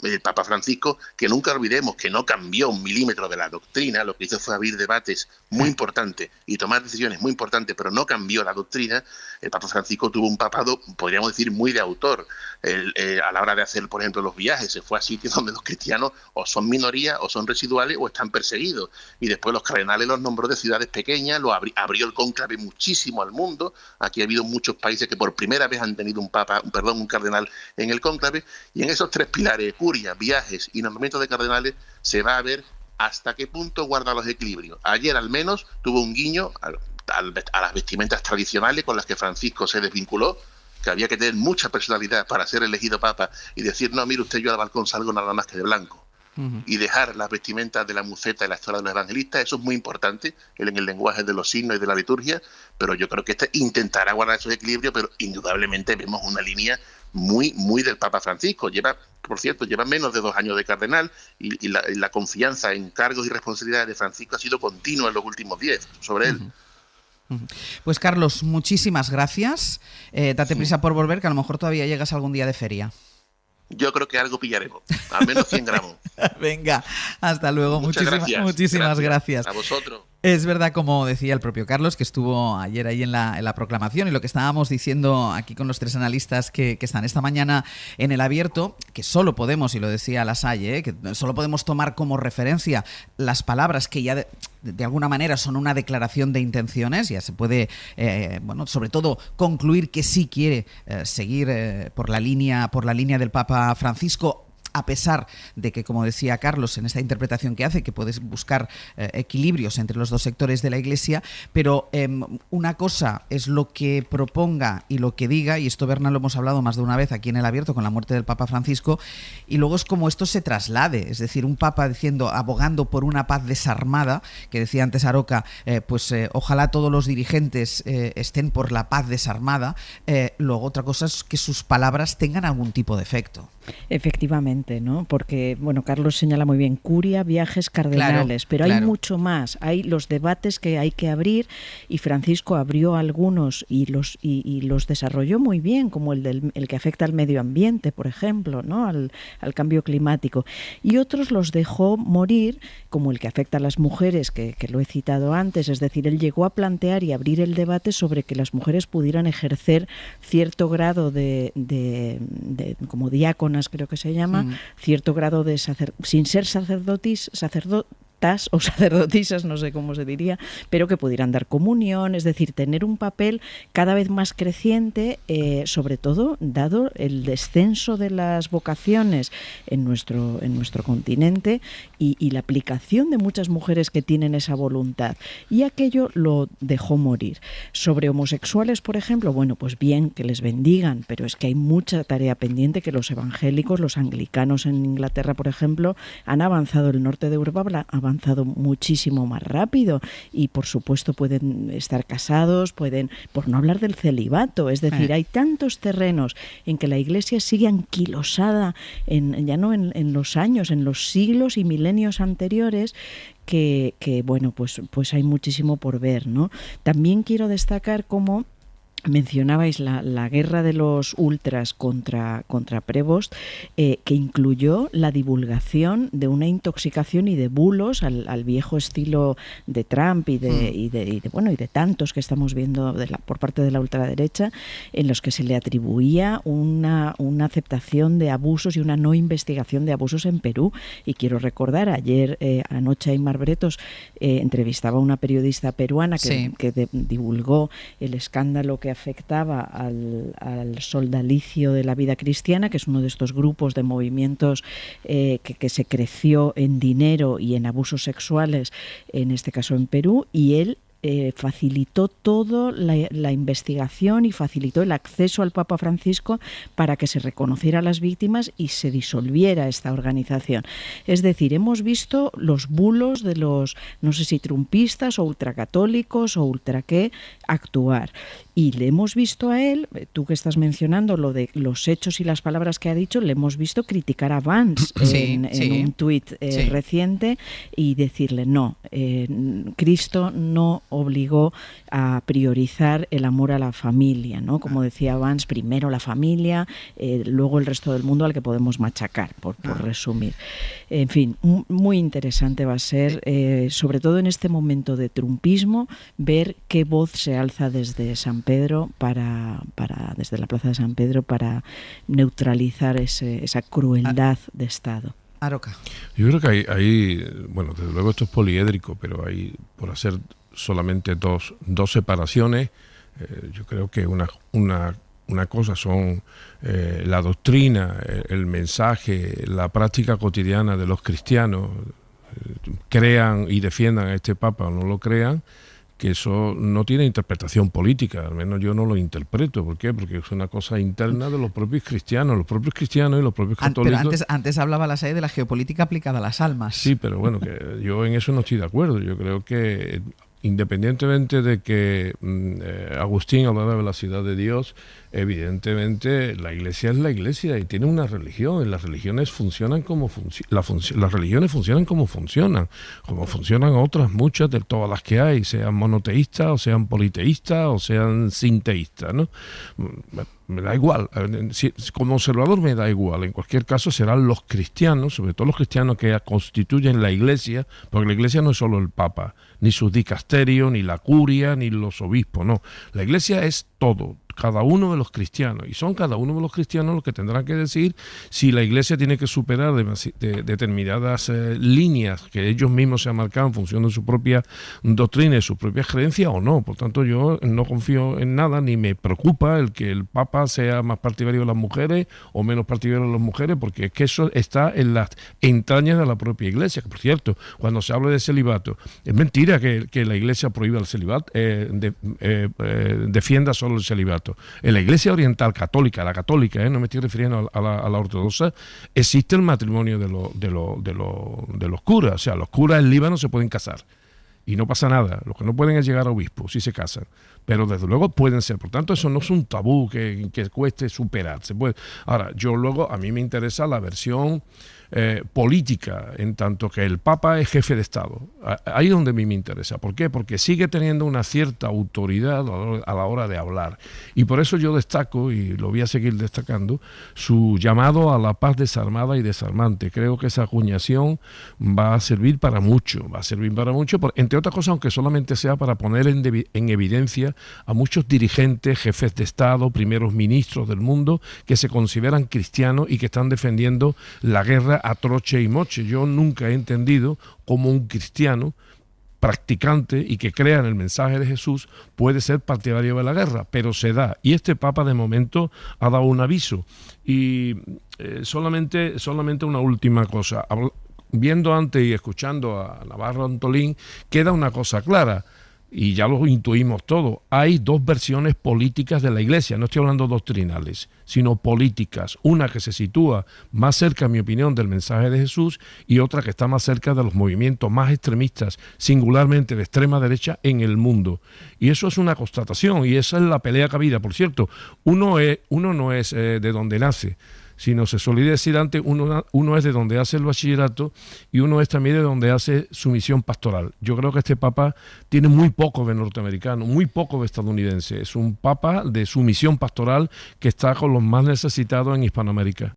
el Papa Francisco, que nunca olvidemos que no cambió un milímetro de la doctrina, lo que hizo fue abrir debates muy importantes y tomar decisiones muy importantes, pero no cambió la doctrina. El Papa Francisco tuvo un papado, podríamos decir, muy de autor. A la hora de hacer, por ejemplo, los viajes, se fue a sitios donde los cristianos o son minoría, o son residuales, o están perseguidos. Y después los cardenales los nombró de ciudades pequeñas, abrió el cónclave muchísimo al mundo. Aquí ha habido muchos países que por primera vez han tenido un cardenal en el cónclave, y en esos tres pilares, curia, viajes y nombramiento de cardenales, se va a ver hasta qué punto guarda los equilibrios. Ayer al menos tuvo un guiño a las vestimentas tradicionales con las que Francisco se desvinculó, que había que tener mucha personalidad para ser elegido papa y decir, no, mire usted, yo al balcón salgo nada más que de blanco. Y dejar las vestimentas de la muceta y la historia de los evangelistas, eso es muy importante en el lenguaje de los signos y de la liturgia, pero yo creo que intentará guardar esos equilibrios, pero indudablemente vemos una línea muy, muy del Papa Francisco. Por cierto, lleva menos de 2 años de cardenal y la confianza en cargos y responsabilidades de Francisco ha sido continua en los últimos 10 sobre él. Pues Carlos, muchísimas gracias. Date prisa por volver, que a lo mejor todavía llegas algún día de feria. Yo creo que algo pillaremos, al menos 100 gramos. Venga, hasta luego. Muchísimas gracias. A vosotros. Es verdad, como decía el propio Carlos, que estuvo ayer ahí en la proclamación, y lo que estábamos diciendo aquí con los 3 analistas que están esta mañana en El Abierto, que solo podemos, y lo decía Lasalle, que solo podemos tomar como referencia las palabras que ya de alguna manera son una declaración de intenciones. Ya se puede, sobre todo concluir que sí quiere seguir por la línea del Papa Francisco, a pesar de que, como decía Carlos, en esta interpretación que hace, que puedes buscar equilibrios entre los dos sectores de la Iglesia, pero una cosa es lo que proponga y lo que diga, y esto, Bernal, lo hemos hablado más de una vez aquí en El Abierto con la muerte del Papa Francisco, y luego es como esto se traslade, es decir, un Papa abogando por una paz desarmada, que decía antes Aroca, ojalá todos los dirigentes estén por la paz desarmada. Luego otra cosa es que sus palabras tengan algún tipo de efecto. Efectivamente, ¿no? Porque, Carlos señala muy bien, curia, viajes, cardenales, pero hay mucho más. Hay los debates que hay que abrir, y Francisco abrió algunos y los desarrolló muy bien, como el que afecta al medio ambiente, por ejemplo, ¿no? Al cambio climático. Y otros los dejó morir, como el que afecta a las mujeres, que lo he citado antes. Es decir, él llegó a plantear y abrir el debate sobre que las mujeres pudieran ejercer cierto grado de como diáconas, creo que se llama, cierto grado de sin ser sacerdotisas o sacerdotisas, no sé cómo se diría, pero que pudieran dar comunión, es decir, tener un papel cada vez más creciente, sobre todo dado el descenso de las vocaciones en nuestro continente y la aplicación de muchas mujeres que tienen esa voluntad. Y aquello lo dejó morir. Sobre homosexuales, por ejemplo, pues bien, que les bendigan, pero es que hay mucha tarea pendiente, que los evangélicos, los anglicanos en Inglaterra, por ejemplo, han avanzado, el norte de Europa avanzado muchísimo más rápido, y por supuesto pueden estar casados, por no hablar del celibato, es decir, hay tantos terrenos en que la Iglesia sigue anquilosada ya no en los años, en los siglos y milenios anteriores, que pues hay muchísimo por ver, ¿no? También quiero destacar cómo mencionabais la guerra de los ultras contra Prevost, que incluyó la divulgación de una intoxicación y de bulos al viejo estilo de Trump y de tantos que estamos viendo por parte de la ultraderecha, en los que se le atribuía una aceptación de abusos y una no investigación de abusos en Perú. Y quiero recordar, anoche Aymar Bretos entrevistaba a una periodista peruana que divulgó el escándalo que que afectaba al soldalicio de la vida cristiana, que es uno de estos grupos de movimientos que se creció en dinero y en abusos sexuales, en este caso en Perú, y él facilitó todo la investigación y facilitó el acceso al Papa Francisco para que se reconociera a las víctimas y se disolviera esta organización. Es decir, hemos visto los bulos de los, no sé si trumpistas o ultracatólicos o ultra qué, actuar. Y le hemos visto a él, tú que estás mencionando lo de los hechos y las palabras que ha dicho, le hemos visto criticar a Vance en un tuit reciente y decirle no, Cristo no obligó a priorizar el amor a la familia, ¿no? Como decía Vance, primero la familia, luego el resto del mundo al que podemos machacar, por resumir. En fin, muy interesante va a ser, sobre todo en este momento de trumpismo, ver qué voz se alza desde San Pedro desde la Plaza de San Pedro para neutralizar esa crueldad de Estado. Aroca. Yo creo que hay, bueno, desde luego esto es poliédrico, pero hay, por hacer solamente dos separaciones, yo creo que una cosa son la doctrina, el mensaje, la práctica cotidiana de los cristianos, crean y defiendan a este Papa o no lo crean, que eso no tiene interpretación política, al menos yo no lo interpreto. ¿Por qué? Porque es una cosa interna de los propios cristianos y los propios católicos. Pero antes hablaba Lassalle de la geopolítica aplicada a las almas. Sí, pero bueno, que yo en eso no estoy de acuerdo. Yo creo que independientemente de que Agustín hablara de la ciudad de Dios, evidentemente la Iglesia es la Iglesia y tiene una religión, y las religiones funcionan como las religiones funcionan como funcionan otras muchas de todas las que hay, sean monoteístas o sean politeístas o sean sinteístas, ¿no? Me da igual, como observador me da igual, en cualquier caso serán los cristianos, sobre todo los cristianos que constituyen la Iglesia, porque la Iglesia no es solo el Papa, ni sus dicasterios, ni la curia, ni los obispos, no, la Iglesia es todo, cada uno de los cristianos, y son cada uno de los cristianos los que tendrán que decir si la Iglesia tiene que superar determinadas líneas que ellos mismos se han marcado en función de su propia doctrina y sus propias creencias o no. Por tanto, yo no confío en nada, ni me preocupa el que el Papa sea más partidario de las mujeres o menos partidario de las mujeres, porque es que eso está en las entrañas de la propia Iglesia. Que, por cierto, cuando se habla de celibato, es mentira que la Iglesia prohíba el celibato, defienda solo el celibato. En la Iglesia oriental católica, la católica, no me estoy refiriendo a la ortodoxa, existe el matrimonio de los curas. O sea, los curas en Líbano se pueden casar y no pasa nada. Los que no pueden es llegar a obispo si se casan, pero desde luego pueden ser. Por tanto, eso no es un tabú que cueste superar. Se puede. Ahora, a mí me interesa la versión política, en tanto que el Papa es jefe de Estado. Ahí es donde a mí me interesa. ¿Por qué? Porque sigue teniendo una cierta autoridad a la hora de hablar. Y por eso yo destaco, y lo voy a seguir destacando, su llamado a la paz desarmada y desarmante. Creo que esa acuñación va a servir para mucho. Entre otras cosas, aunque solamente sea para poner en evidencia a muchos dirigentes, jefes de Estado, primeros ministros del mundo, que se consideran cristianos y que están defendiendo la guerra a troche y moche. Yo nunca he entendido cómo un cristiano practicante y que crea en el mensaje de Jesús puede ser partidario de la guerra, pero se da. Y este Papa de momento ha dado un aviso. Y solamente una última cosa. Viendo antes y escuchando a Navarro Antolín, queda una cosa clara. Y ya lo intuimos todo, hay dos versiones políticas de la Iglesia, no estoy hablando doctrinales, sino políticas, una que se sitúa más cerca, en mi opinión, del mensaje de Jesús y otra que está más cerca de los movimientos más extremistas, singularmente de extrema derecha en el mundo. Y eso es una constatación y esa es la pelea que ha habido. Por cierto, uno no es de donde nace, sino se solía decir antes, uno es de donde hace el bachillerato y uno es también de donde hace su misión pastoral. Yo creo que este Papa tiene muy poco de norteamericano, muy poco de estadounidense. Es un Papa de su misión pastoral que está con los más necesitados en Hispanoamérica.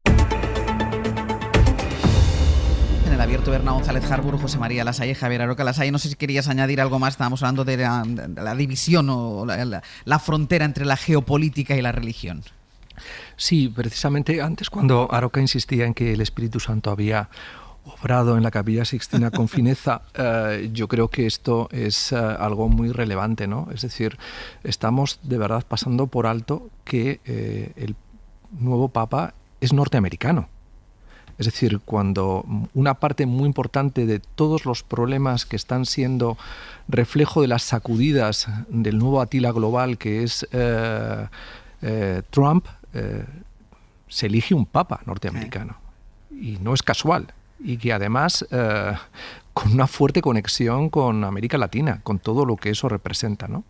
En el abierto, Berna González Harburg, José María Lassalle, Javier Aroca. Lassalle, no sé si querías añadir algo más. Estábamos hablando de la división o la frontera entre la geopolítica y la religión. Sí, precisamente antes cuando Aroca insistía en que el Espíritu Santo había obrado en la Capilla Sixtina con fineza, yo creo que esto es algo muy relevante, ¿no? Es decir, estamos de verdad pasando por alto que el nuevo Papa es norteamericano. Es decir, cuando una parte muy importante de todos los problemas que están siendo reflejo de las sacudidas del nuevo Atila global que es Trump, se elige un Papa norteamericano. Y no es casual. Y que además con una fuerte conexión con América Latina, con todo lo que eso representa, ¿no?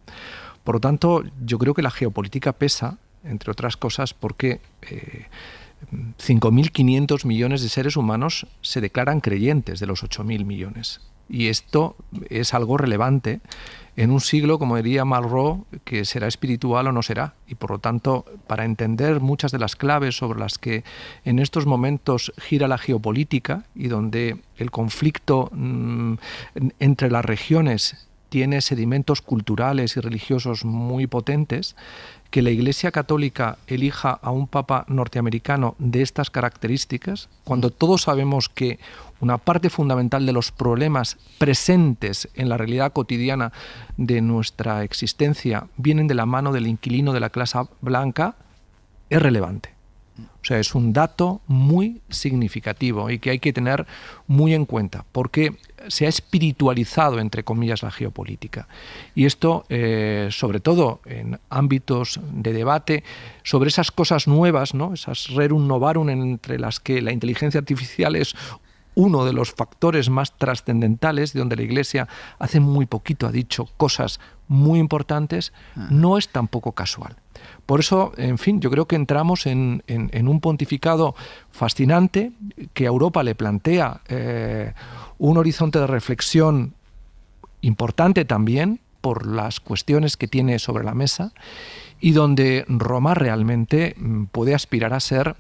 Por lo tanto, yo creo que la geopolítica pesa, entre otras cosas, porque 5.500 millones de seres humanos se declaran creyentes de los 8.000 millones. Y esto es algo relevante en un siglo, como diría Malraux, que será espiritual o no será. Y por lo tanto, para entender muchas de las claves sobre las que en estos momentos gira la geopolítica y donde el conflicto entre las regiones tiene sedimentos culturales y religiosos muy potentes, que la Iglesia Católica elija a un Papa norteamericano de estas características, cuando todos sabemos que una parte fundamental de los problemas presentes en la realidad cotidiana de nuestra existencia vienen de la mano del inquilino de la clase blanca, es relevante. O sea, es un dato muy significativo y que hay que tener muy en cuenta, porque se ha espiritualizado, entre comillas, la geopolítica. Y esto, sobre todo en ámbitos de debate, sobre esas cosas nuevas, ¿no? Esas rerum novarum entre las que la inteligencia artificial es uno de los factores más trascendentales, de donde la Iglesia hace muy poquito ha dicho cosas muy importantes, no es tampoco casual. Por eso, en fin, yo creo que entramos en un pontificado fascinante que a Europa le plantea un horizonte de reflexión importante también por las cuestiones que tiene sobre la mesa y donde Roma realmente puede aspirar a ser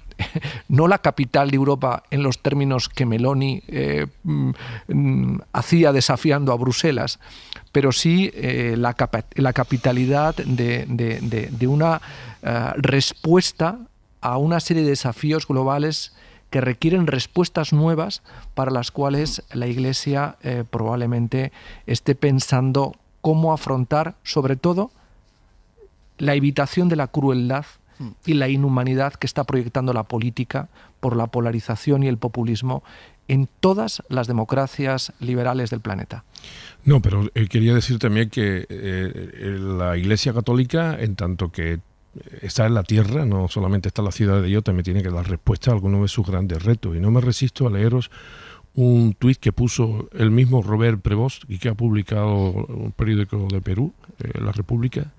no la capital de Europa en los términos que Meloni hacía desafiando a Bruselas, pero sí la capitalidad de una respuesta a una serie de desafíos globales que requieren respuestas nuevas para las cuales la Iglesia probablemente esté pensando cómo afrontar, sobre todo, la evitación de la crueldad y la inhumanidad que está proyectando la política por la polarización y el populismo en todas las democracias liberales del planeta. No, pero quería decir también que la Iglesia Católica, en tanto que está en la tierra, no solamente está en la ciudad de Dios, también tiene que dar respuesta a algunos de sus grandes retos. Y no me resisto a leeros un tuit que puso el mismo Robert Prevost y que ha publicado un periódico de Perú, La República,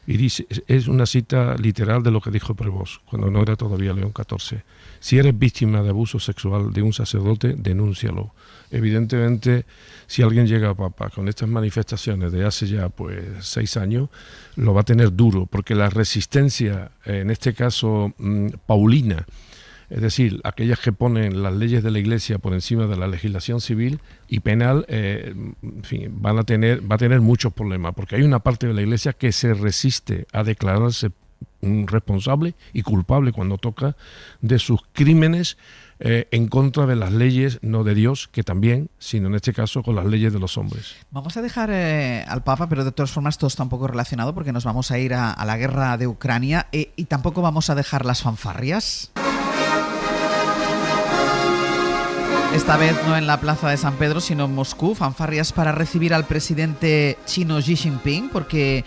y dice, es una cita literal de lo que dijo Prevost cuando no era todavía León XIV. Si eres víctima de abuso sexual de un sacerdote, denúncialo. Evidentemente, si alguien llega a Papa con estas manifestaciones de hace ya 6 años, lo va a tener duro, porque la resistencia, en este caso paulina, es decir, aquellas que ponen las leyes de la Iglesia por encima de la legislación civil y penal, en fin, va a tener muchos problemas, porque hay una parte de la Iglesia que se resiste a declararse responsable y culpable cuando toca de sus crímenes en contra de las leyes, no de Dios, que también, sino en este caso con las leyes de los hombres. Vamos a dejar al Papa, pero de todas formas todo está un poco relacionado porque nos vamos a ir a la guerra de Ucrania y tampoco vamos a dejar las fanfarrias. Esta vez no en la Plaza de San Pedro, sino en Moscú, fanfarrias para recibir al presidente chino Xi Jinping, porque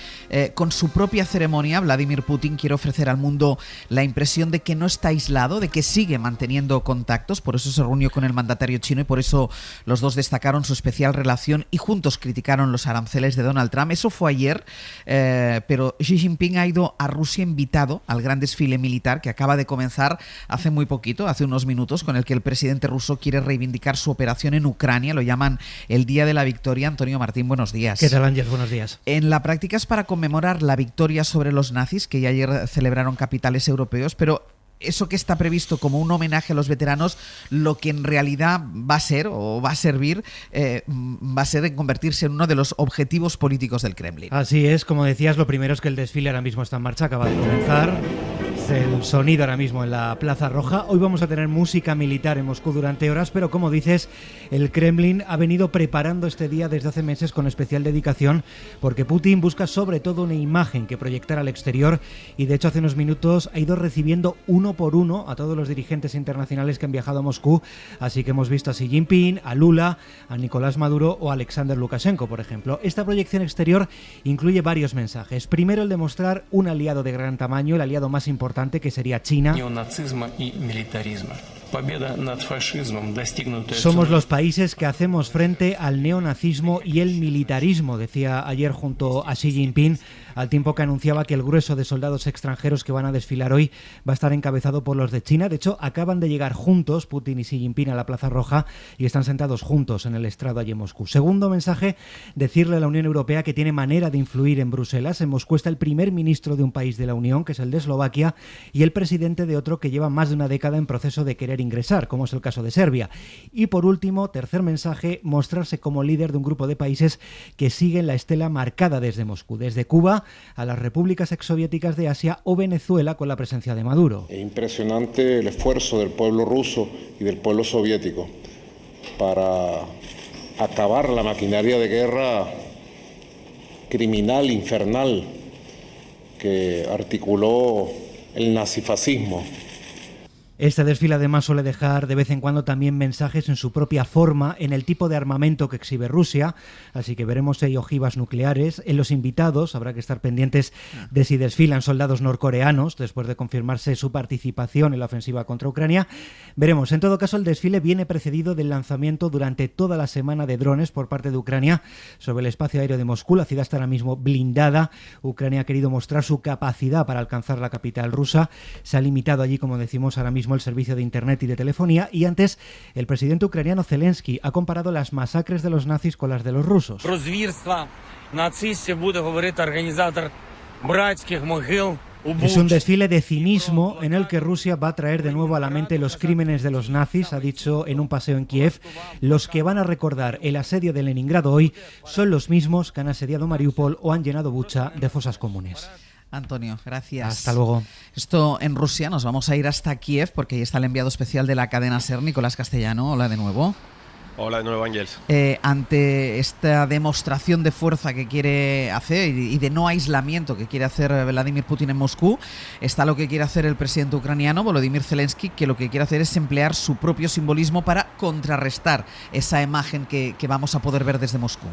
con su propia ceremonia Vladimir Putin quiere ofrecer al mundo la impresión de que no está aislado, de que sigue manteniendo contactos. Por eso se reunió con el mandatario chino y por eso los dos destacaron su especial relación y juntos criticaron los aranceles de Donald Trump. Eso fue ayer, pero Xi Jinping ha ido a Rusia invitado al gran desfile militar que acaba de comenzar hace muy poquito, hace unos minutos, con el que el presidente ruso quiere reivindicar su operación en Ucrania. Lo llaman el Día de la Victoria. Antonio Martín, buenos días. ¿Qué tal, Ángel? Buenos días. En la práctica es para conmemorar la victoria sobre los nazis, que ya ayer celebraron capitales europeos, pero eso que está previsto como un homenaje a los veteranos, lo que en realidad va a ser o va a servir, va a ser en convertirse en uno de los objetivos políticos del Kremlin. Así es, como decías, lo primero es que el desfile ahora mismo está en marcha, acaba de comenzar. Es el sonido ahora mismo en la Plaza Roja. Hoy vamos a tener música militar en Moscú durante horas, pero como dices, el Kremlin ha venido preparando este día desde hace meses con especial dedicación, porque Putin busca sobre todo una imagen que proyectar al exterior, y de hecho hace unos minutos ha ido recibiendo uno por uno a todos los dirigentes internacionales que han viajado a Moscú. Así que hemos visto a Xi Jinping, a Lula, a Nicolás Maduro o a Alexander Lukashenko, por ejemplo. Esta proyección exterior incluye varios mensajes. Primero, el de mostrar un aliado de gran tamaño, el aliado más importante, que sería China. Somos los países que hacemos frente al neonazismo y el militarismo, decía ayer junto a Xi Jinping, al tiempo que anunciaba que el grueso de soldados extranjeros que van a desfilar hoy va a estar encabezado por los de China. De hecho, acaban de llegar juntos Putin y Xi Jinping a la Plaza Roja y están sentados juntos en el estrado allí en Moscú. Segundo mensaje, decirle a la Unión Europea que tiene manera de influir en Bruselas. En Moscú está el primer ministro de un país de la Unión, que es el de Eslovaquia, y el presidente de otro que lleva más de una década en proceso de querer ingresar, como es el caso de Serbia. Y por último, tercer mensaje, mostrarse como líder de un grupo de países que siguen la estela marcada desde Moscú, desde Cuba a las repúblicas exsoviéticas de Asia o Venezuela, con la presencia de Maduro. Es impresionante el esfuerzo del pueblo ruso y del pueblo soviético para acabar la maquinaria de guerra criminal, infernal, que articuló el nazifascismo. Este desfile además suele dejar de vez en cuando también mensajes en su propia forma, en el tipo de armamento que exhibe Rusia, así que veremos si hay ojivas nucleares. En los invitados habrá que estar pendientes de si desfilan soldados norcoreanos, después de confirmarse su participación en la ofensiva contra Ucrania. Veremos. En todo caso, el desfile viene precedido del lanzamiento durante toda la semana de drones por parte de Ucrania sobre el espacio aéreo de Moscú. La ciudad está ahora mismo blindada. Ucrania ha querido mostrar su capacidad para alcanzar la capital rusa. Se ha limitado allí, como decimos, ahora mismo el servicio de internet y de telefonía, y antes el presidente ucraniano Zelensky ha comparado las masacres de los nazis con las de los rusos. Es un desfile de cinismo en el que Rusia va a traer de nuevo a la mente los crímenes de los nazis, ha dicho en un paseo en Kiev. Los que van a recordar el asedio de Leningrado hoy son los mismos que han asediado Mariupol o han llenado Bucha de fosas comunes. Antonio, gracias. Hasta luego. Esto en Rusia, nos vamos a ir hasta Kiev porque ahí está el enviado especial de la cadena SER, Nicolás Castellano. Hola de nuevo. Hola de nuevo, Ángels. Ante esta demostración de fuerza que quiere hacer y de no aislamiento que quiere hacer Vladimir Putin en Moscú, está lo que quiere hacer el presidente ucraniano, Volodymyr Zelensky, que lo que quiere hacer es emplear su propio simbolismo para contrarrestar esa imagen que vamos a poder ver desde Moscú.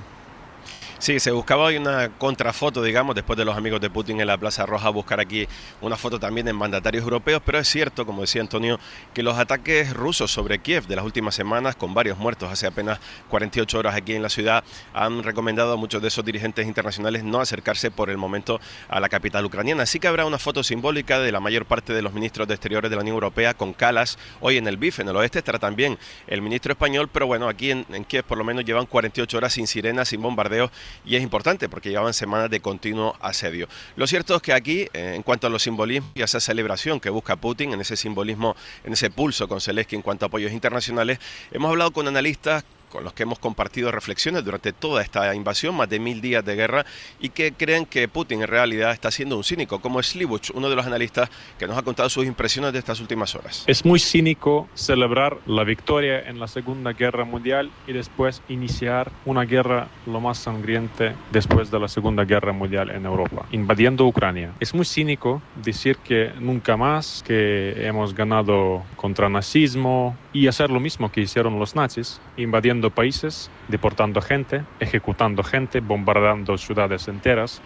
Sí, se buscaba hoy una contrafoto, digamos, después de los amigos de Putin en la Plaza Roja, buscar aquí una foto también en mandatarios europeos, pero es cierto, como decía Antonio, que los ataques rusos sobre Kiev de las últimas semanas, con varios muertos hace apenas 48 horas aquí en la ciudad, han recomendado a muchos de esos dirigentes internacionales no acercarse por el momento a la capital ucraniana. Así que habrá una foto simbólica de la mayor parte de los ministros de Exteriores de la Unión Europea con Kallas. Hoy en el BIF, en el oeste, estará también el ministro español, pero bueno, aquí en Kiev por lo menos llevan 48 horas sin sirenas, sin bombardeos, y es importante porque llevaban semanas de continuo asedio. Lo cierto es que aquí, en cuanto a los simbolismos y a esa celebración que busca Putin, en ese simbolismo, en ese pulso con Zelensky en cuanto a apoyos internacionales, hemos hablado con analistas con los que hemos compartido reflexiones durante toda esta invasión, más de 1000 días de guerra, y que creen que Putin en realidad está siendo un cínico, como es Slibuch, uno de los analistas que nos ha contado sus impresiones de estas últimas horas. Es muy cínico celebrar la victoria en la Segunda Guerra Mundial y después iniciar una guerra lo más sangrienta después de la Segunda Guerra Mundial en Europa, invadiendo Ucrania. Es muy cínico decir que nunca más, que hemos ganado contra el nazismo, y hacer lo mismo que hicieron los nazis, invadiendo países, deportando gente, ejecutando gente, bombardeando ciudades enteras.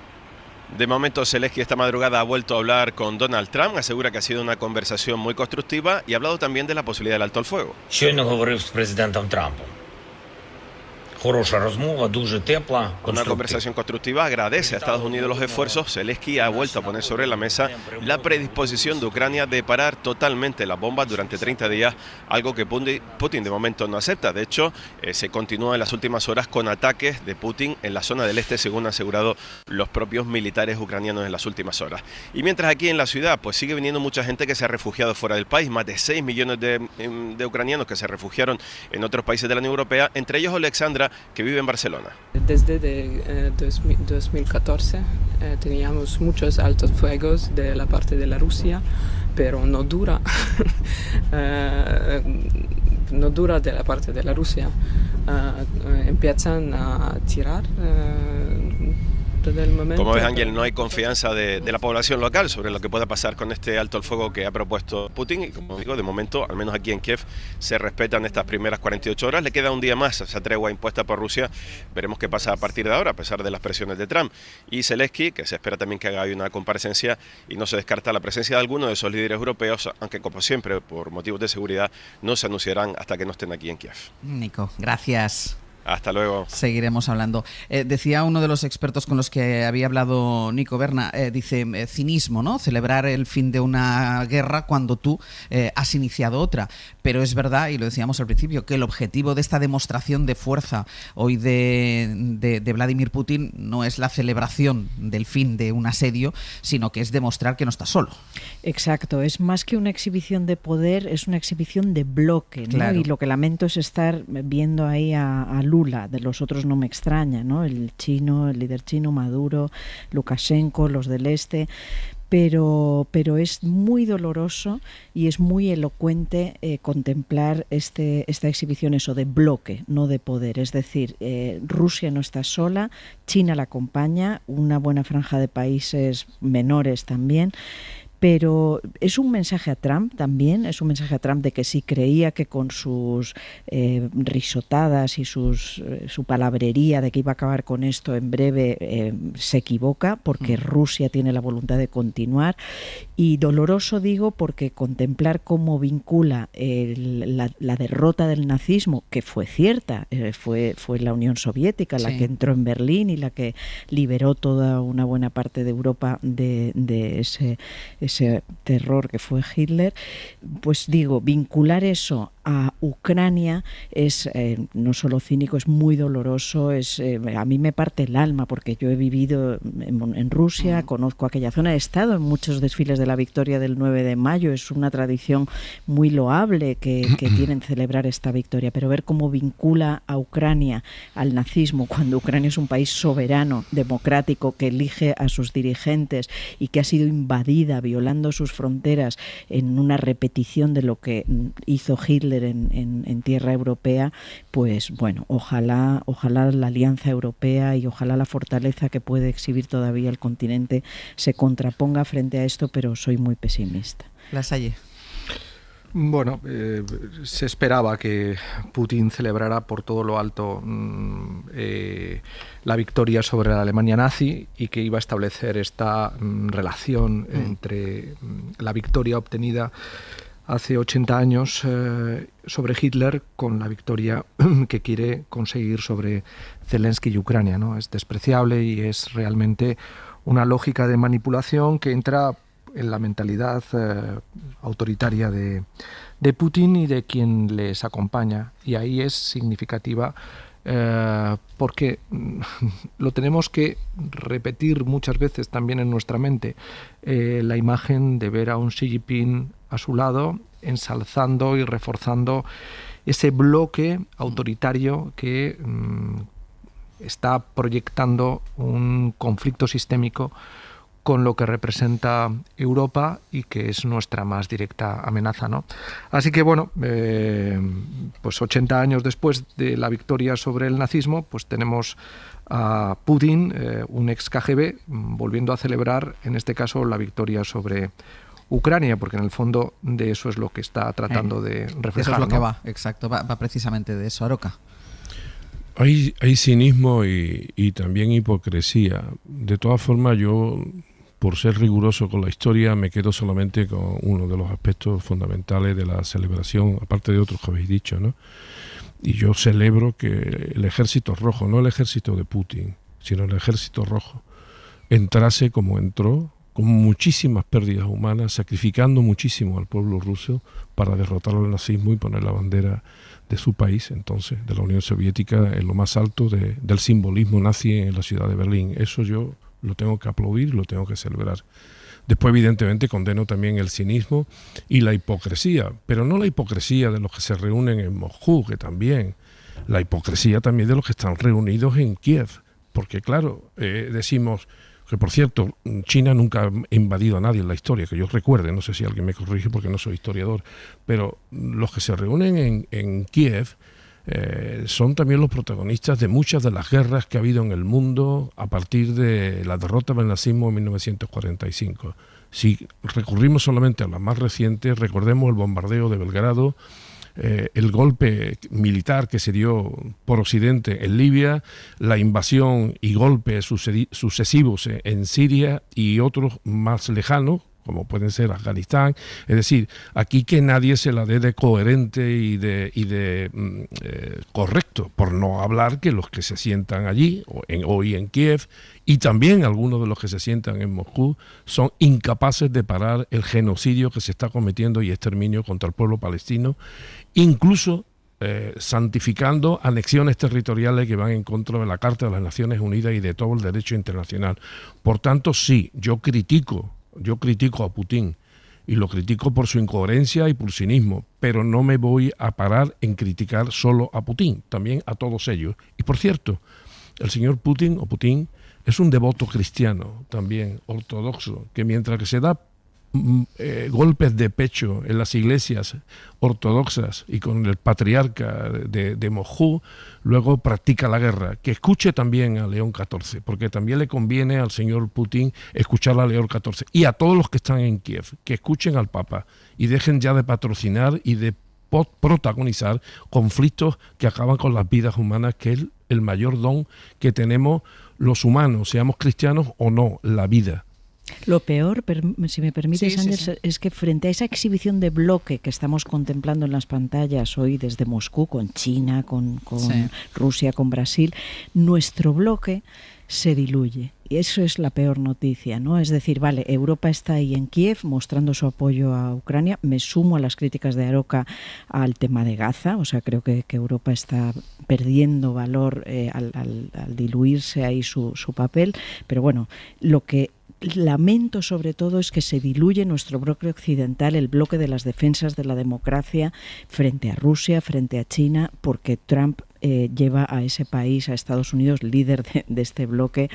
De momento, Zelensky esta madrugada ha vuelto a hablar con Donald Trump, asegura que ha sido una conversación muy constructiva y ha hablado también de la posibilidad del alto al fuego. Una conversación constructiva, agradece a Estados Unidos los esfuerzos. Zelensky ha vuelto a poner sobre la mesa la predisposición de Ucrania de parar totalmente las bombas durante 30 días, algo que Putin de momento no acepta. De hecho, se continúa en las últimas horas con ataques de Putin en la zona del este, según han asegurado los propios militares ucranianos en las últimas horas. Y mientras aquí en la ciudad, pues sigue viniendo mucha gente que se ha refugiado fuera del país, más de 6 millones de ucranianos que se refugiaron en otros países de la Unión Europea, entre ellos Alexandra, que vive en Barcelona. Desde 2014 teníamos muchos altos fuegos de la parte de la Rusia, pero no dura. No dura de la parte de la Rusia. Empiezan a tirar. Como ves, Ángel, no hay confianza de la población local sobre lo que pueda pasar con este alto el fuego que ha propuesto Putin y, como digo, de momento, al menos aquí en Kiev, se respetan estas primeras 48 horas. Le queda un día más a esa tregua impuesta por Rusia. Veremos qué pasa a partir de ahora, a pesar de las presiones de Trump. Y Zelensky, que se espera también que haga hoy una comparecencia, y no se descarta la presencia de alguno de esos líderes europeos, aunque como siempre, por motivos de seguridad, no se anunciarán hasta que no estén aquí en Kiev. Nico, gracias. Hasta luego. Seguiremos hablando. Decía uno de los expertos con los que había hablado Nico Berna, dice cinismo, ¿no? Celebrar el fin de una guerra cuando tú has iniciado otra. Pero es verdad, y lo decíamos al principio, que el objetivo de esta demostración de fuerza hoy de Vladimir Putin no es la celebración del fin de un asedio, sino que es demostrar que no está solo. Exacto, es más que una exhibición de poder, es una exhibición de bloque, ¿no? Claro. Y lo que lamento es estar viendo ahí a Lula, de los otros no me extraña, ¿no? El líder chino, Maduro, Lukashenko, los del este. Pero es muy doloroso y es muy elocuente contemplar esta exhibición, eso, de bloque, no de poder. Es decir, Rusia no está sola, China la acompaña, una buena franja de países menores también. Pero es un mensaje a Trump también, es un mensaje a Trump de que si creía que con sus risotadas y su palabrería de que iba a acabar con esto en breve se equivoca, porque Rusia tiene la voluntad de continuar. Y doloroso, digo, porque contemplar cómo vincula la derrota del nazismo, que fue cierta, fue la Unión Soviética la que entró en Berlín y la que liberó toda una buena parte de Europa de ese terror que fue Hitler, pues digo, vincular eso a Ucrania es no solo cínico, es muy doloroso, a mí me parte el alma porque yo he vivido en Rusia, conozco aquella zona, he estado en muchos desfiles de la victoria del 9 de mayo, es una tradición muy loable que tienen celebrar esta victoria, pero ver cómo vincula a Ucrania al nazismo cuando Ucrania es un país soberano, democrático, que elige a sus dirigentes y que ha sido invadida, violando sus fronteras en una repetición de lo que hizo Hitler en tierra europea, pues bueno, ojalá la alianza europea y ojalá la fortaleza que puede exhibir todavía el continente se contraponga frente a esto, pero soy muy pesimista. Lasalle. Bueno, se esperaba que Putin celebrara por todo lo alto la victoria sobre la Alemania nazi y que iba a establecer esta relación entre la victoria obtenida hace 80 años sobre Hitler con la victoria que quiere conseguir sobre Zelensky y Ucrania, ¿no? Es despreciable y es realmente una lógica de manipulación que entra en la mentalidad autoritaria de Putin y de quien les acompaña. Y ahí es significativa porque lo tenemos que repetir muchas veces también en nuestra mente, la imagen de ver a un Xi Jinping a su lado, ensalzando y reforzando ese bloque autoritario que está proyectando un conflicto sistémico con lo que representa Europa y que es nuestra más directa amenaza, ¿no? Así que bueno, pues 80 años después de la victoria sobre el nazismo, pues tenemos a Putin, un ex KGB, volviendo a celebrar, en este caso, la victoria sobre Ucrania, porque en el fondo de eso es lo que está tratando de reflejar. Eso es lo ¿no? que va, exacto, va precisamente de eso. Aroca. Hay cinismo y también hipocresía. De todas formas, yo, por ser riguroso con la historia, me quedo solamente con uno de los aspectos fundamentales de la celebración, aparte de otros que habéis dicho, ¿no? Y yo celebro que el ejército rojo, no el ejército de Putin, sino el ejército rojo, entrase como entró, con muchísimas pérdidas humanas, sacrificando muchísimo al pueblo ruso para derrotar al nazismo y poner la bandera de su país, entonces, de la Unión Soviética, en lo más alto del simbolismo nazi en la ciudad de Berlín. Eso yo lo tengo que aplaudir, lo tengo que celebrar. Después, evidentemente, condeno también el cinismo y la hipocresía, pero no la hipocresía de los que se reúnen en Moscú, que también la hipocresía también de los que están reunidos en Kiev. Porque claro, decimos que, por cierto, China nunca ha invadido a nadie en la historia, que yo recuerde, no sé si alguien me corrige porque no soy historiador, pero los que se reúnen en Kiev son también los protagonistas de muchas de las guerras que ha habido en el mundo a partir de la derrota del nazismo en 1945. Si recurrimos solamente a las más recientes, recordemos el bombardeo de Belgrado, el golpe militar que se dio por Occidente en Libia, la invasión y golpes sucesivos en Siria y otros más lejanos, como pueden ser Afganistán. Es decir, aquí que nadie se la dé de coherente y de correcto, por no hablar que los que se sientan allí, hoy en Kiev, y también algunos de los que se sientan en Moscú, son incapaces de parar el genocidio que se está cometiendo y exterminio contra el pueblo palestino, incluso santificando anexiones territoriales que van en contra de la Carta de las Naciones Unidas y de todo el derecho internacional. Por tanto, sí, yo critico a Putin y lo critico por su incoherencia y por su cinismo, pero no me voy a parar en criticar solo a Putin, también a todos ellos. Y por cierto, el señor Putin es un devoto cristiano, también ortodoxo, que mientras que se da golpes de pecho en las iglesias ortodoxas y con el patriarca de Moscú, luego practica la guerra. Que escuche también a León XIV, porque también le conviene al señor Putin escuchar a León XIV y a todos los que están en Kiev, que escuchen al Papa y dejen ya de patrocinar y de protagonizar conflictos que acaban con las vidas humanas, que es el mayor don que tenemos los humanos, seamos cristianos o no, la vida. Lo peor, si me permites, Ángel, es que frente a esa exhibición de bloque que estamos contemplando en las pantallas hoy desde Moscú, con China, con Rusia, con Brasil, nuestro bloque se diluye. Y eso es la peor noticia, ¿no? Es decir, vale, Europa está ahí en Kiev mostrando su apoyo a Ucrania. Me sumo a las críticas de Aroca al tema de Gaza. O sea, creo que Europa está perdiendo valor al diluirse ahí su papel. Pero bueno, lo que lamento sobre todo es que se diluye nuestro bloque occidental, el bloque de las defensas de la democracia frente a Rusia, frente a China, porque Trump lleva a ese país, a Estados Unidos, líder de este bloque,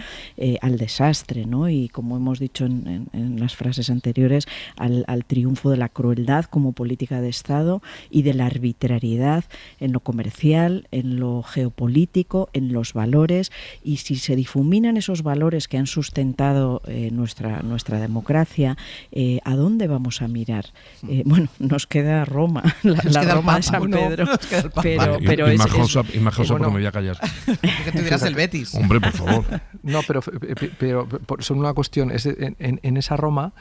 al desastre, ¿no? Y como hemos dicho en las frases anteriores, al triunfo de la crueldad como política de Estado y de la arbitrariedad en lo comercial, en lo geopolítico, en los valores. Y si se difuminan esos valores que han sustentado nuestra democracia, ¿a dónde vamos a mirar? Bueno, nos queda Roma, la Roma de San Pedro. Pero es más cosa porque me voy a callar. Que tú dirás el Betis. Hombre, por favor. No, pero sobre una cuestión. En esa Roma,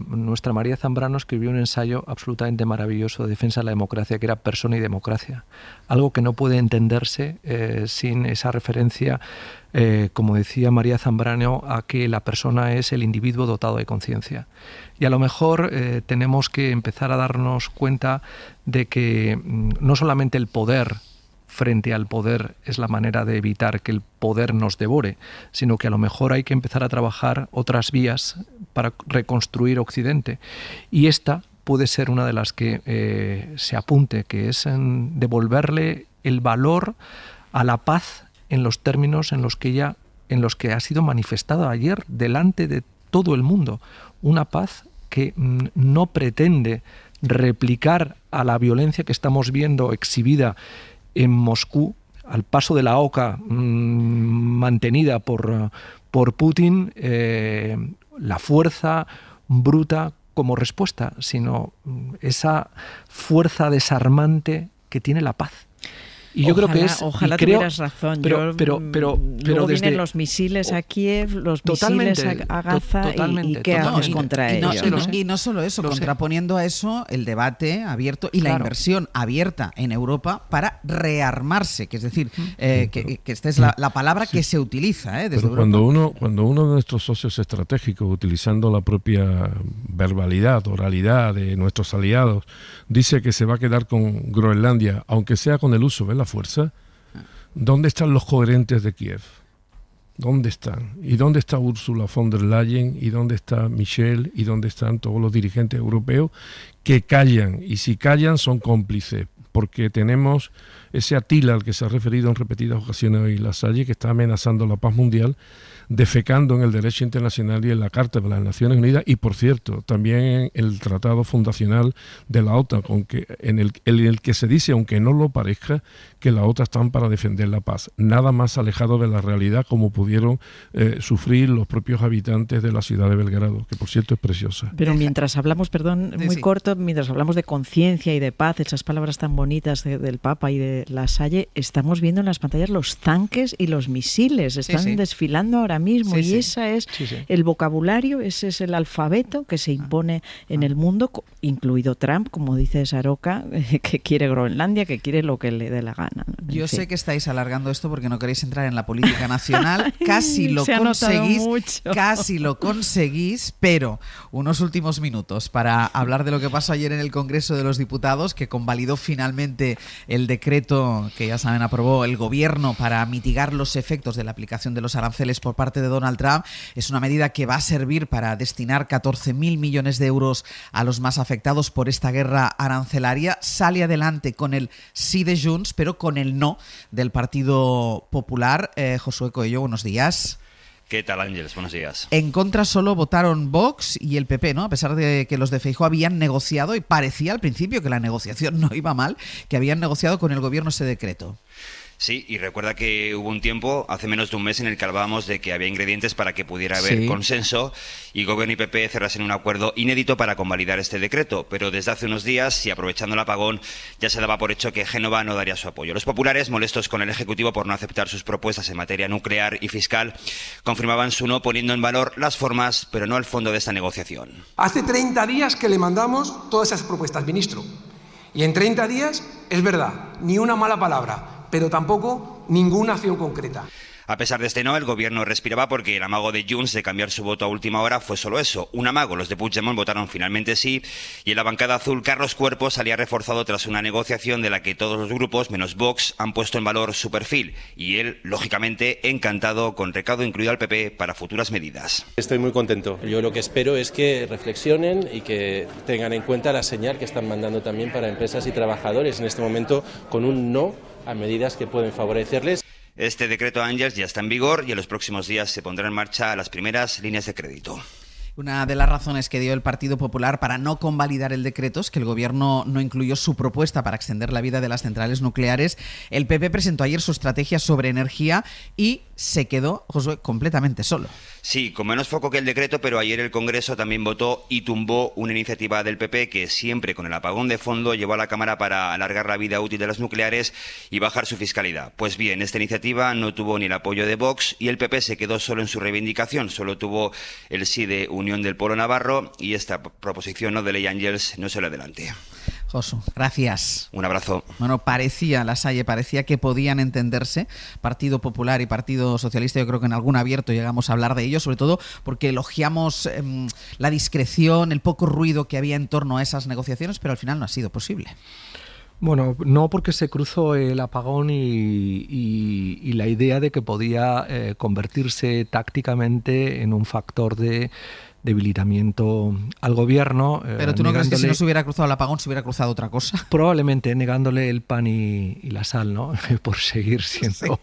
nuestra María Zambrano escribió un ensayo absolutamente maravilloso de defensa de la democracia, que era Persona y Democracia. Algo que no puede entenderse sin esa referencia, como decía María Zambrano, a que la persona es el individuo dotado de conciencia. Y a lo mejor tenemos que empezar a darnos cuenta de que no solamente el poder frente al poder es la manera de evitar que el poder nos devore, sino que a lo mejor hay que empezar a trabajar otras vías para reconstruir Occidente. Y esta puede ser una de las que se apunte, que es en devolverle el valor a la paz en los términos en los que ha sido manifestada ayer delante de todo el mundo. Una paz que no pretende replicar a la violencia que estamos viendo exhibida en Moscú, al paso de la oca mantenida por Putin, la fuerza bruta como respuesta, sino esa fuerza desarmante que tiene la paz. Y yo creo que es... Ojalá tuvieras razón. Pero luego vienen los misiles a Kiev, los misiles a Gaza, y ¿qué haces contra ellos? Y no solo eso, contraponiendo a eso el debate abierto y la inversión abierta en Europa para rearmarse, que es decir, que esta es la palabra que se utiliza desde Europa. Cuando uno de nuestros socios estratégicos, utilizando la propia verbalidad, oralidad de nuestros aliados, dice que se va a quedar con Groenlandia, aunque sea con el uso de la fuerza, ¿dónde están los coherentes de Kiev? ¿Dónde están? ¿Y dónde está Ursula von der Leyen? ¿Y dónde está Michel? ¿Y dónde están todos los dirigentes europeos que callan? Y si callan son cómplices. porque tenemos ese Atila al que se ha referido en repetidas ocasiones hoy Lasalle, que está amenazando la paz mundial, defecando en el derecho internacional y en la Carta de las Naciones Unidas, y por cierto, también en el tratado fundacional de la OTAN, en el que se dice, aunque no lo parezca, que la OTAN está para defender la paz. Nada más alejado de la realidad como pudieron sufrir los propios habitantes de la ciudad de Belgrado, que por cierto es preciosa. Pero mientras hablamos, perdón, muy corto, mientras hablamos de conciencia y de paz, esas palabras tan bonitas del Papa y de Lasalle, estamos viendo en las pantallas los tanques y los misiles, están desfilando ahora mismo, y ese es el vocabulario, ese es el alfabeto que se impone en el mundo, incluido Trump, como dice Saroca, que quiere Groenlandia, que quiere lo que le dé la gana. Yo sé que estáis alargando esto porque no queréis entrar en la política nacional, casi lo conseguís, pero unos últimos minutos para hablar de lo que pasó ayer en el Congreso de los Diputados, que convalidó finalmente el decreto que, ya saben, aprobó el gobierno para mitigar los efectos de la aplicación de los aranceles por parte de Donald Trump. Es una medida que va a servir para destinar 14.000 millones de euros a los más afectados por esta guerra arancelaria. Sale adelante con el sí de Junts, pero con el no del Partido Popular. Josué Coello, buenos días. ¿Qué tal, Ángeles? Buenos días. En contra solo votaron Vox y el PP, ¿no? A pesar de que los de Feijóo habían negociado, y parecía al principio que la negociación no iba mal, que habían negociado con el gobierno ese decreto. Sí, y recuerda que hubo un tiempo, hace menos de un mes, en el que hablábamos de que había ingredientes para que pudiera haber consenso y Gobierno y PP cerrasen un acuerdo inédito para convalidar este decreto. Pero desde hace unos días, y aprovechando el apagón, ya se daba por hecho que Génova no daría su apoyo. Los populares, molestos con el Ejecutivo por no aceptar sus propuestas en materia nuclear y fiscal, confirmaban su no, poniendo en valor las formas, pero no el fondo de esta negociación. Hace 30 días que le mandamos todas esas propuestas, ministro. Y en 30 días, es verdad, ni una mala palabra, pero tampoco ninguna acción concreta. A pesar de este no, el gobierno respiraba porque el amago de Junts de cambiar su voto a última hora fue solo eso, un amago. Los de Puigdemont votaron finalmente sí, y en la bancada azul Carlos Cuerpo salía reforzado tras una negociación de la que todos los grupos, menos Vox, han puesto en valor su perfil, y él, lógicamente, encantado, con recaudo incluido al PP para futuras medidas. Estoy muy contento. Yo lo que espero es que reflexionen y que tengan en cuenta la señal que están mandando también para empresas y trabajadores en este momento, con un no a medidas que pueden favorecerles. Este decreto, Ángels, ya está en vigor y en los próximos días se pondrán en marcha las primeras líneas de crédito. Una de las razones que dio el Partido Popular para no convalidar el decreto es que el gobierno no incluyó su propuesta para extender la vida de las centrales nucleares. El PP presentó ayer su estrategia sobre energía y se quedó, Josué, completamente solo. Sí, con menos foco que el decreto, pero ayer el Congreso también votó y tumbó una iniciativa del PP que, siempre con el apagón de fondo, llevó a la Cámara para alargar la vida útil de las nucleares y bajar su fiscalidad. Pues bien, esta iniciativa no tuvo ni el apoyo de Vox y el PP se quedó solo en su reivindicación. Solo tuvo el sí de Unión del Pueblo Navarro y esta proposición no de ley, Ángels, no sale adelante. Josu, gracias. Un abrazo. Bueno, parecía que podían entenderse, Partido Popular y Partido Socialista. Yo creo que en algún abierto llegamos a hablar de ello, sobre todo porque elogiamos la discreción, el poco ruido que había en torno a esas negociaciones, pero al final no ha sido posible. Bueno, no, porque se cruzó el apagón y la idea de que podía convertirse tácticamente en un factor de debilitamiento al gobierno. Pero tú no crees que si no se hubiera cruzado el apagón se hubiera cruzado otra cosa. Probablemente negándole el pan y la sal, ¿no? Por seguir siendo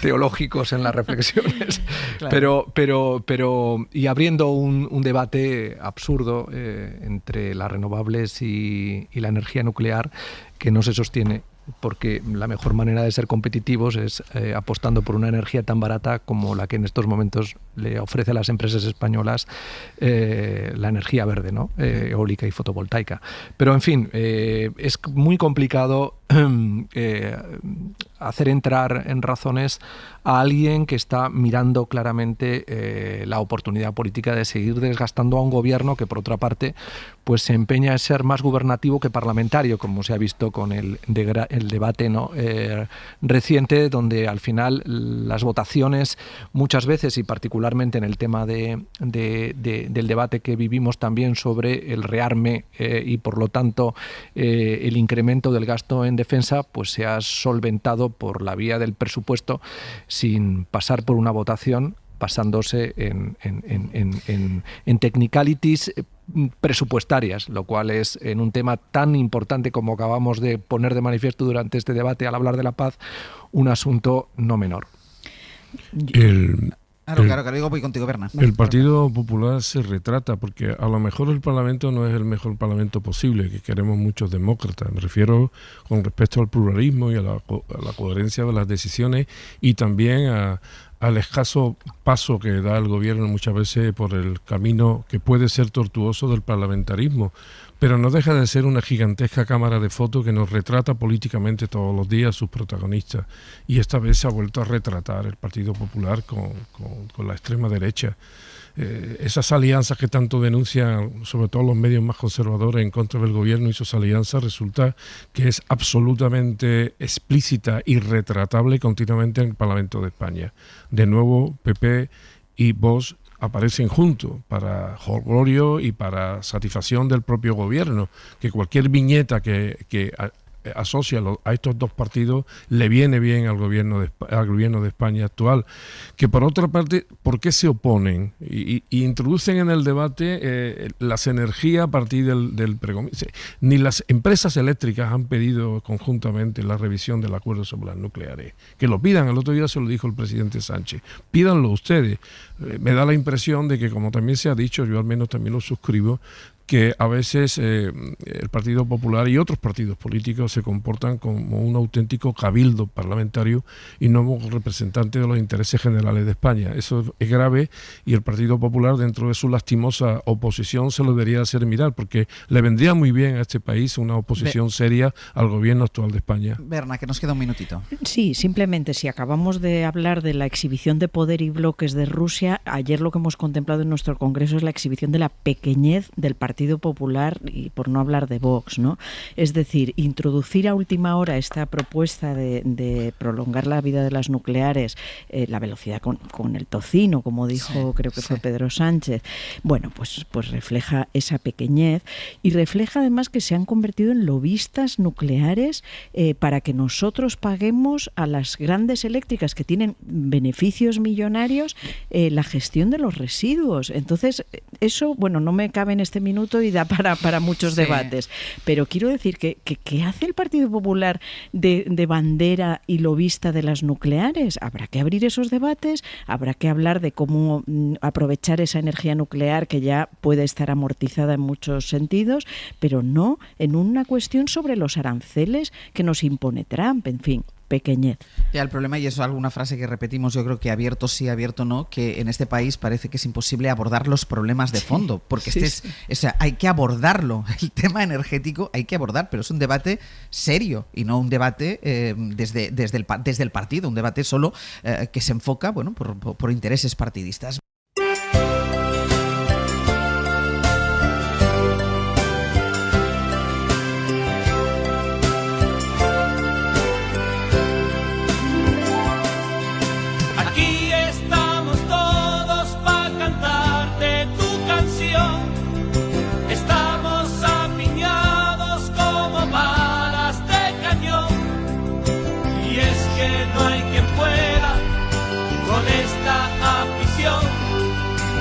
teológicos en las reflexiones. Claro. Pero y abriendo un debate absurdo entre las renovables y la energía nuclear que no se sostiene, porque la mejor manera de ser competitivos es apostando por una energía tan barata como la que en estos momentos le ofrece a las empresas españolas la energía verde, ¿no? Eólica y fotovoltaica. Pero, en fin, es muy complicado hacer entrar en razones a alguien que está mirando claramente la oportunidad política de seguir desgastando a un gobierno que, por otra parte, pues se empeña en ser más gubernativo que parlamentario, como se ha visto con el debate, ¿no? Reciente, donde al final las votaciones muchas veces, y particularmente en el tema del debate que vivimos también sobre el rearme y por lo tanto el incremento del gasto en defensa, pues se ha solventado por la vía del presupuesto sin pasar por una votación, basándose en technicalities presupuestarias, lo cual es, en un tema tan importante como acabamos de poner de manifiesto durante este debate al hablar de la paz, un asunto no menor. Claro, digo, voy contigo, Berna. El Partido Popular se retrata porque a lo mejor el Parlamento no es el mejor Parlamento posible, que queremos muchos demócratas. Me refiero con respecto al pluralismo y a la coherencia de las decisiones y también al escaso paso que da el gobierno muchas veces por el camino que puede ser tortuoso del parlamentarismo. Pero no deja de ser una gigantesca cámara de fotos que nos retrata políticamente todos los días sus protagonistas. Y esta vez se ha vuelto a retratar el Partido Popular con la extrema derecha. Esas alianzas que tanto denuncian, sobre todo los medios más conservadores, en contra del gobierno y sus alianzas, resulta que es absolutamente explícita y retratable continuamente en el Parlamento de España. De nuevo, PP y Vox aparecen juntos para jolgorio y para satisfacción del propio gobierno, que cualquier viñeta que asocia a estos dos partidos le viene bien al gobierno de España actual. Que por otra parte, ¿por qué se oponen? Y introducen en el debate las energías a partir del precomienzo. Ni las empresas eléctricas han pedido conjuntamente la revisión del acuerdo sobre las nucleares. Que lo pidan, el otro día se lo dijo el presidente Sánchez. Pídanlo ustedes. Me da la impresión de que, como también se ha dicho, yo al menos también lo suscribo, que a veces el Partido Popular y otros partidos políticos se comportan como un auténtico cabildo parlamentario y no como representante de los intereses generales de España. Eso es grave y el Partido Popular, dentro de su lastimosa oposición, se lo debería hacer mirar, porque le vendría muy bien a este país una oposición seria al gobierno actual de España. Berna, que nos queda un minutito. Sí, simplemente, si acabamos de hablar de la exhibición de poder y bloques de Rusia, ayer lo que hemos contemplado en nuestro Congreso es la exhibición de la pequeñez del Partido Popular, y por no hablar de Vox, ¿no? Es decir, introducir a última hora esta propuesta de prolongar la vida de las nucleares, la velocidad con el tocino, como dijo, creo que fue Pedro Sánchez, bueno, pues refleja esa pequeñez y refleja además que se han convertido en lobistas nucleares para que nosotros paguemos a las grandes eléctricas que tienen beneficios millonarios la gestión de los residuos. Entonces, eso, bueno, no me cabe en este minuto y da para muchos debates. Pero quiero decir que ¿qué hace el Partido Popular de bandera y lobista de las nucleares? Habrá que abrir esos debates, habrá que hablar de cómo aprovechar esa energía nuclear que ya puede estar amortizada en muchos sentidos, pero no en una cuestión sobre los aranceles que nos impone Trump, en fin. Pequeñez. Ya el problema, y eso es alguna frase que repetimos, yo creo que abierto sí, abierto no, que en este país parece que es imposible abordar los problemas de fondo, porque o sea, hay que abordarlo, el tema energético hay que abordar, pero es un debate serio y no un debate desde el partido, un debate solo que se enfoca, bueno, por intereses partidistas.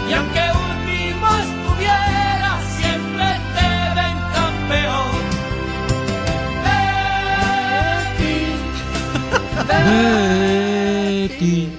Y aunque último estuviera, siempre te ven campeón. Betty.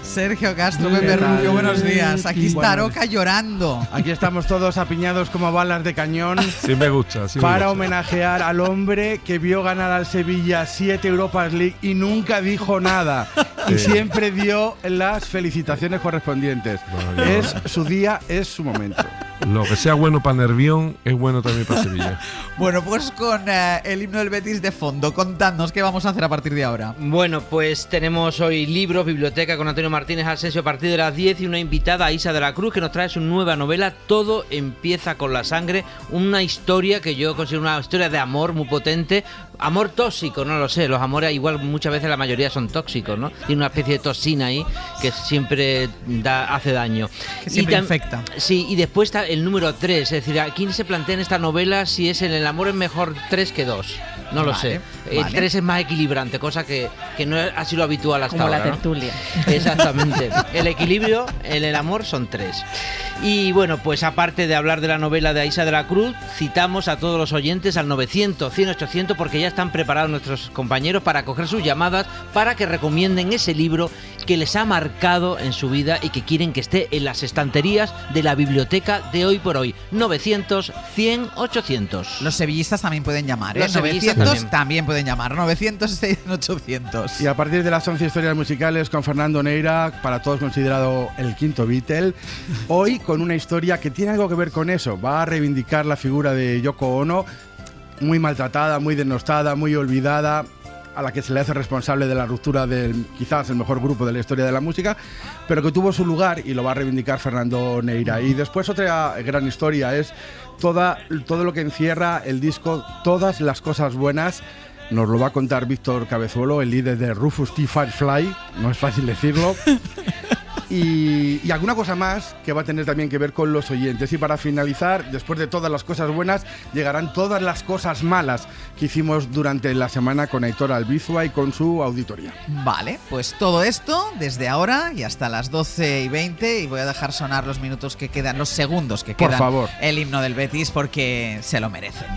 Sergio Castro, Pepe Rubio, buenos días. Aquí está Aroca llorando. Aquí estamos todos apiñados como balas de cañón. Sí me gusta. Para homenajear al hombre que vio ganar al Sevilla 7 Europas League y nunca dijo nada. Y siempre dio las felicitaciones correspondientes. Bueno, es su día, es su momento. Lo que sea bueno para Nervión es bueno también para Sevilla. Bueno, pues con el himno del Betis de fondo, contadnos qué vamos a hacer a partir de ahora. Bueno, pues tenemos hoy libros, biblioteca con Antonio Martínez Asensio a partir de las 10 y una invitada, Isa de la Cruz, que nos trae su nueva novela Todo empieza con la sangre, una historia que yo considero una historia de amor muy potente, amor tóxico, no lo sé, los amores igual muchas veces la mayoría son tóxicos, ¿no? Tiene una especie de toxina ahí que siempre hace daño. Que siempre infecta. Sí, y después está el número 3, es decir, aquí se plantea en esta novela si es el amor es mejor 3 que 2. No lo Vale, sé. El vale. 3 es más equilibrante, cosa que no ha sido lo habitual hasta Como ahora. la ¿no? tertulia. Exactamente. El equilibrio en el amor son 3. Y bueno, pues aparte de hablar de la novela de Aísa de la Cruz, citamos a todos los oyentes al 900, 100, 800, porque ya están preparados nuestros compañeros para coger sus llamadas para que recomienden ese libro que les ha marcado en su vida y que quieren que esté en las estanterías de la biblioteca de hoy por hoy. 900, 100, 800. Los sevillistas también pueden llamar, ¿eh? Los sevillistas 900 también pueden llamar. 900, 100, 800. Y a partir de las 11 historias musicales con Fernando Neira, para todos considerado el quinto Beatle, hoy con una historia que tiene algo que ver con eso. Va a reivindicar la figura de Yoko Ono, muy maltratada, muy denostada, muy olvidada, a la que se le hace responsable de la ruptura del quizás el mejor grupo de la historia de la música, pero que tuvo su lugar y lo va a reivindicar Fernando Neira. Y después otra gran historia es todo lo que encierra el disco, todas las cosas buenas. Nos lo va a contar Víctor Cabezuelo, el líder de Rufus T. Firefly, no es fácil decirlo. Y alguna cosa más que va a tener también que ver con los oyentes. Y para finalizar, después de todas las cosas buenas, llegarán todas las cosas malas que hicimos durante la semana con Aitor Albizua y con su auditoría. Vale, pues todo esto desde ahora y hasta las 12:20, y voy a dejar sonar los minutos que quedan, los segundos que Por quedan, favor. el himno del Betis, porque se lo merecen.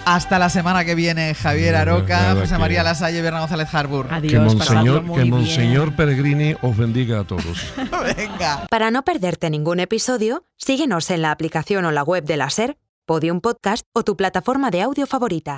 Hasta la semana que viene, Javier Aroca, nada, José que- María Lasalle y Bernardo González Harbour. Que Monseñor Pellegrini os bendiga a todos. Venga. Para no perderte ningún episodio, síguenos en la aplicación o la web de la SER, Podium Podcast o tu plataforma de audio favorita.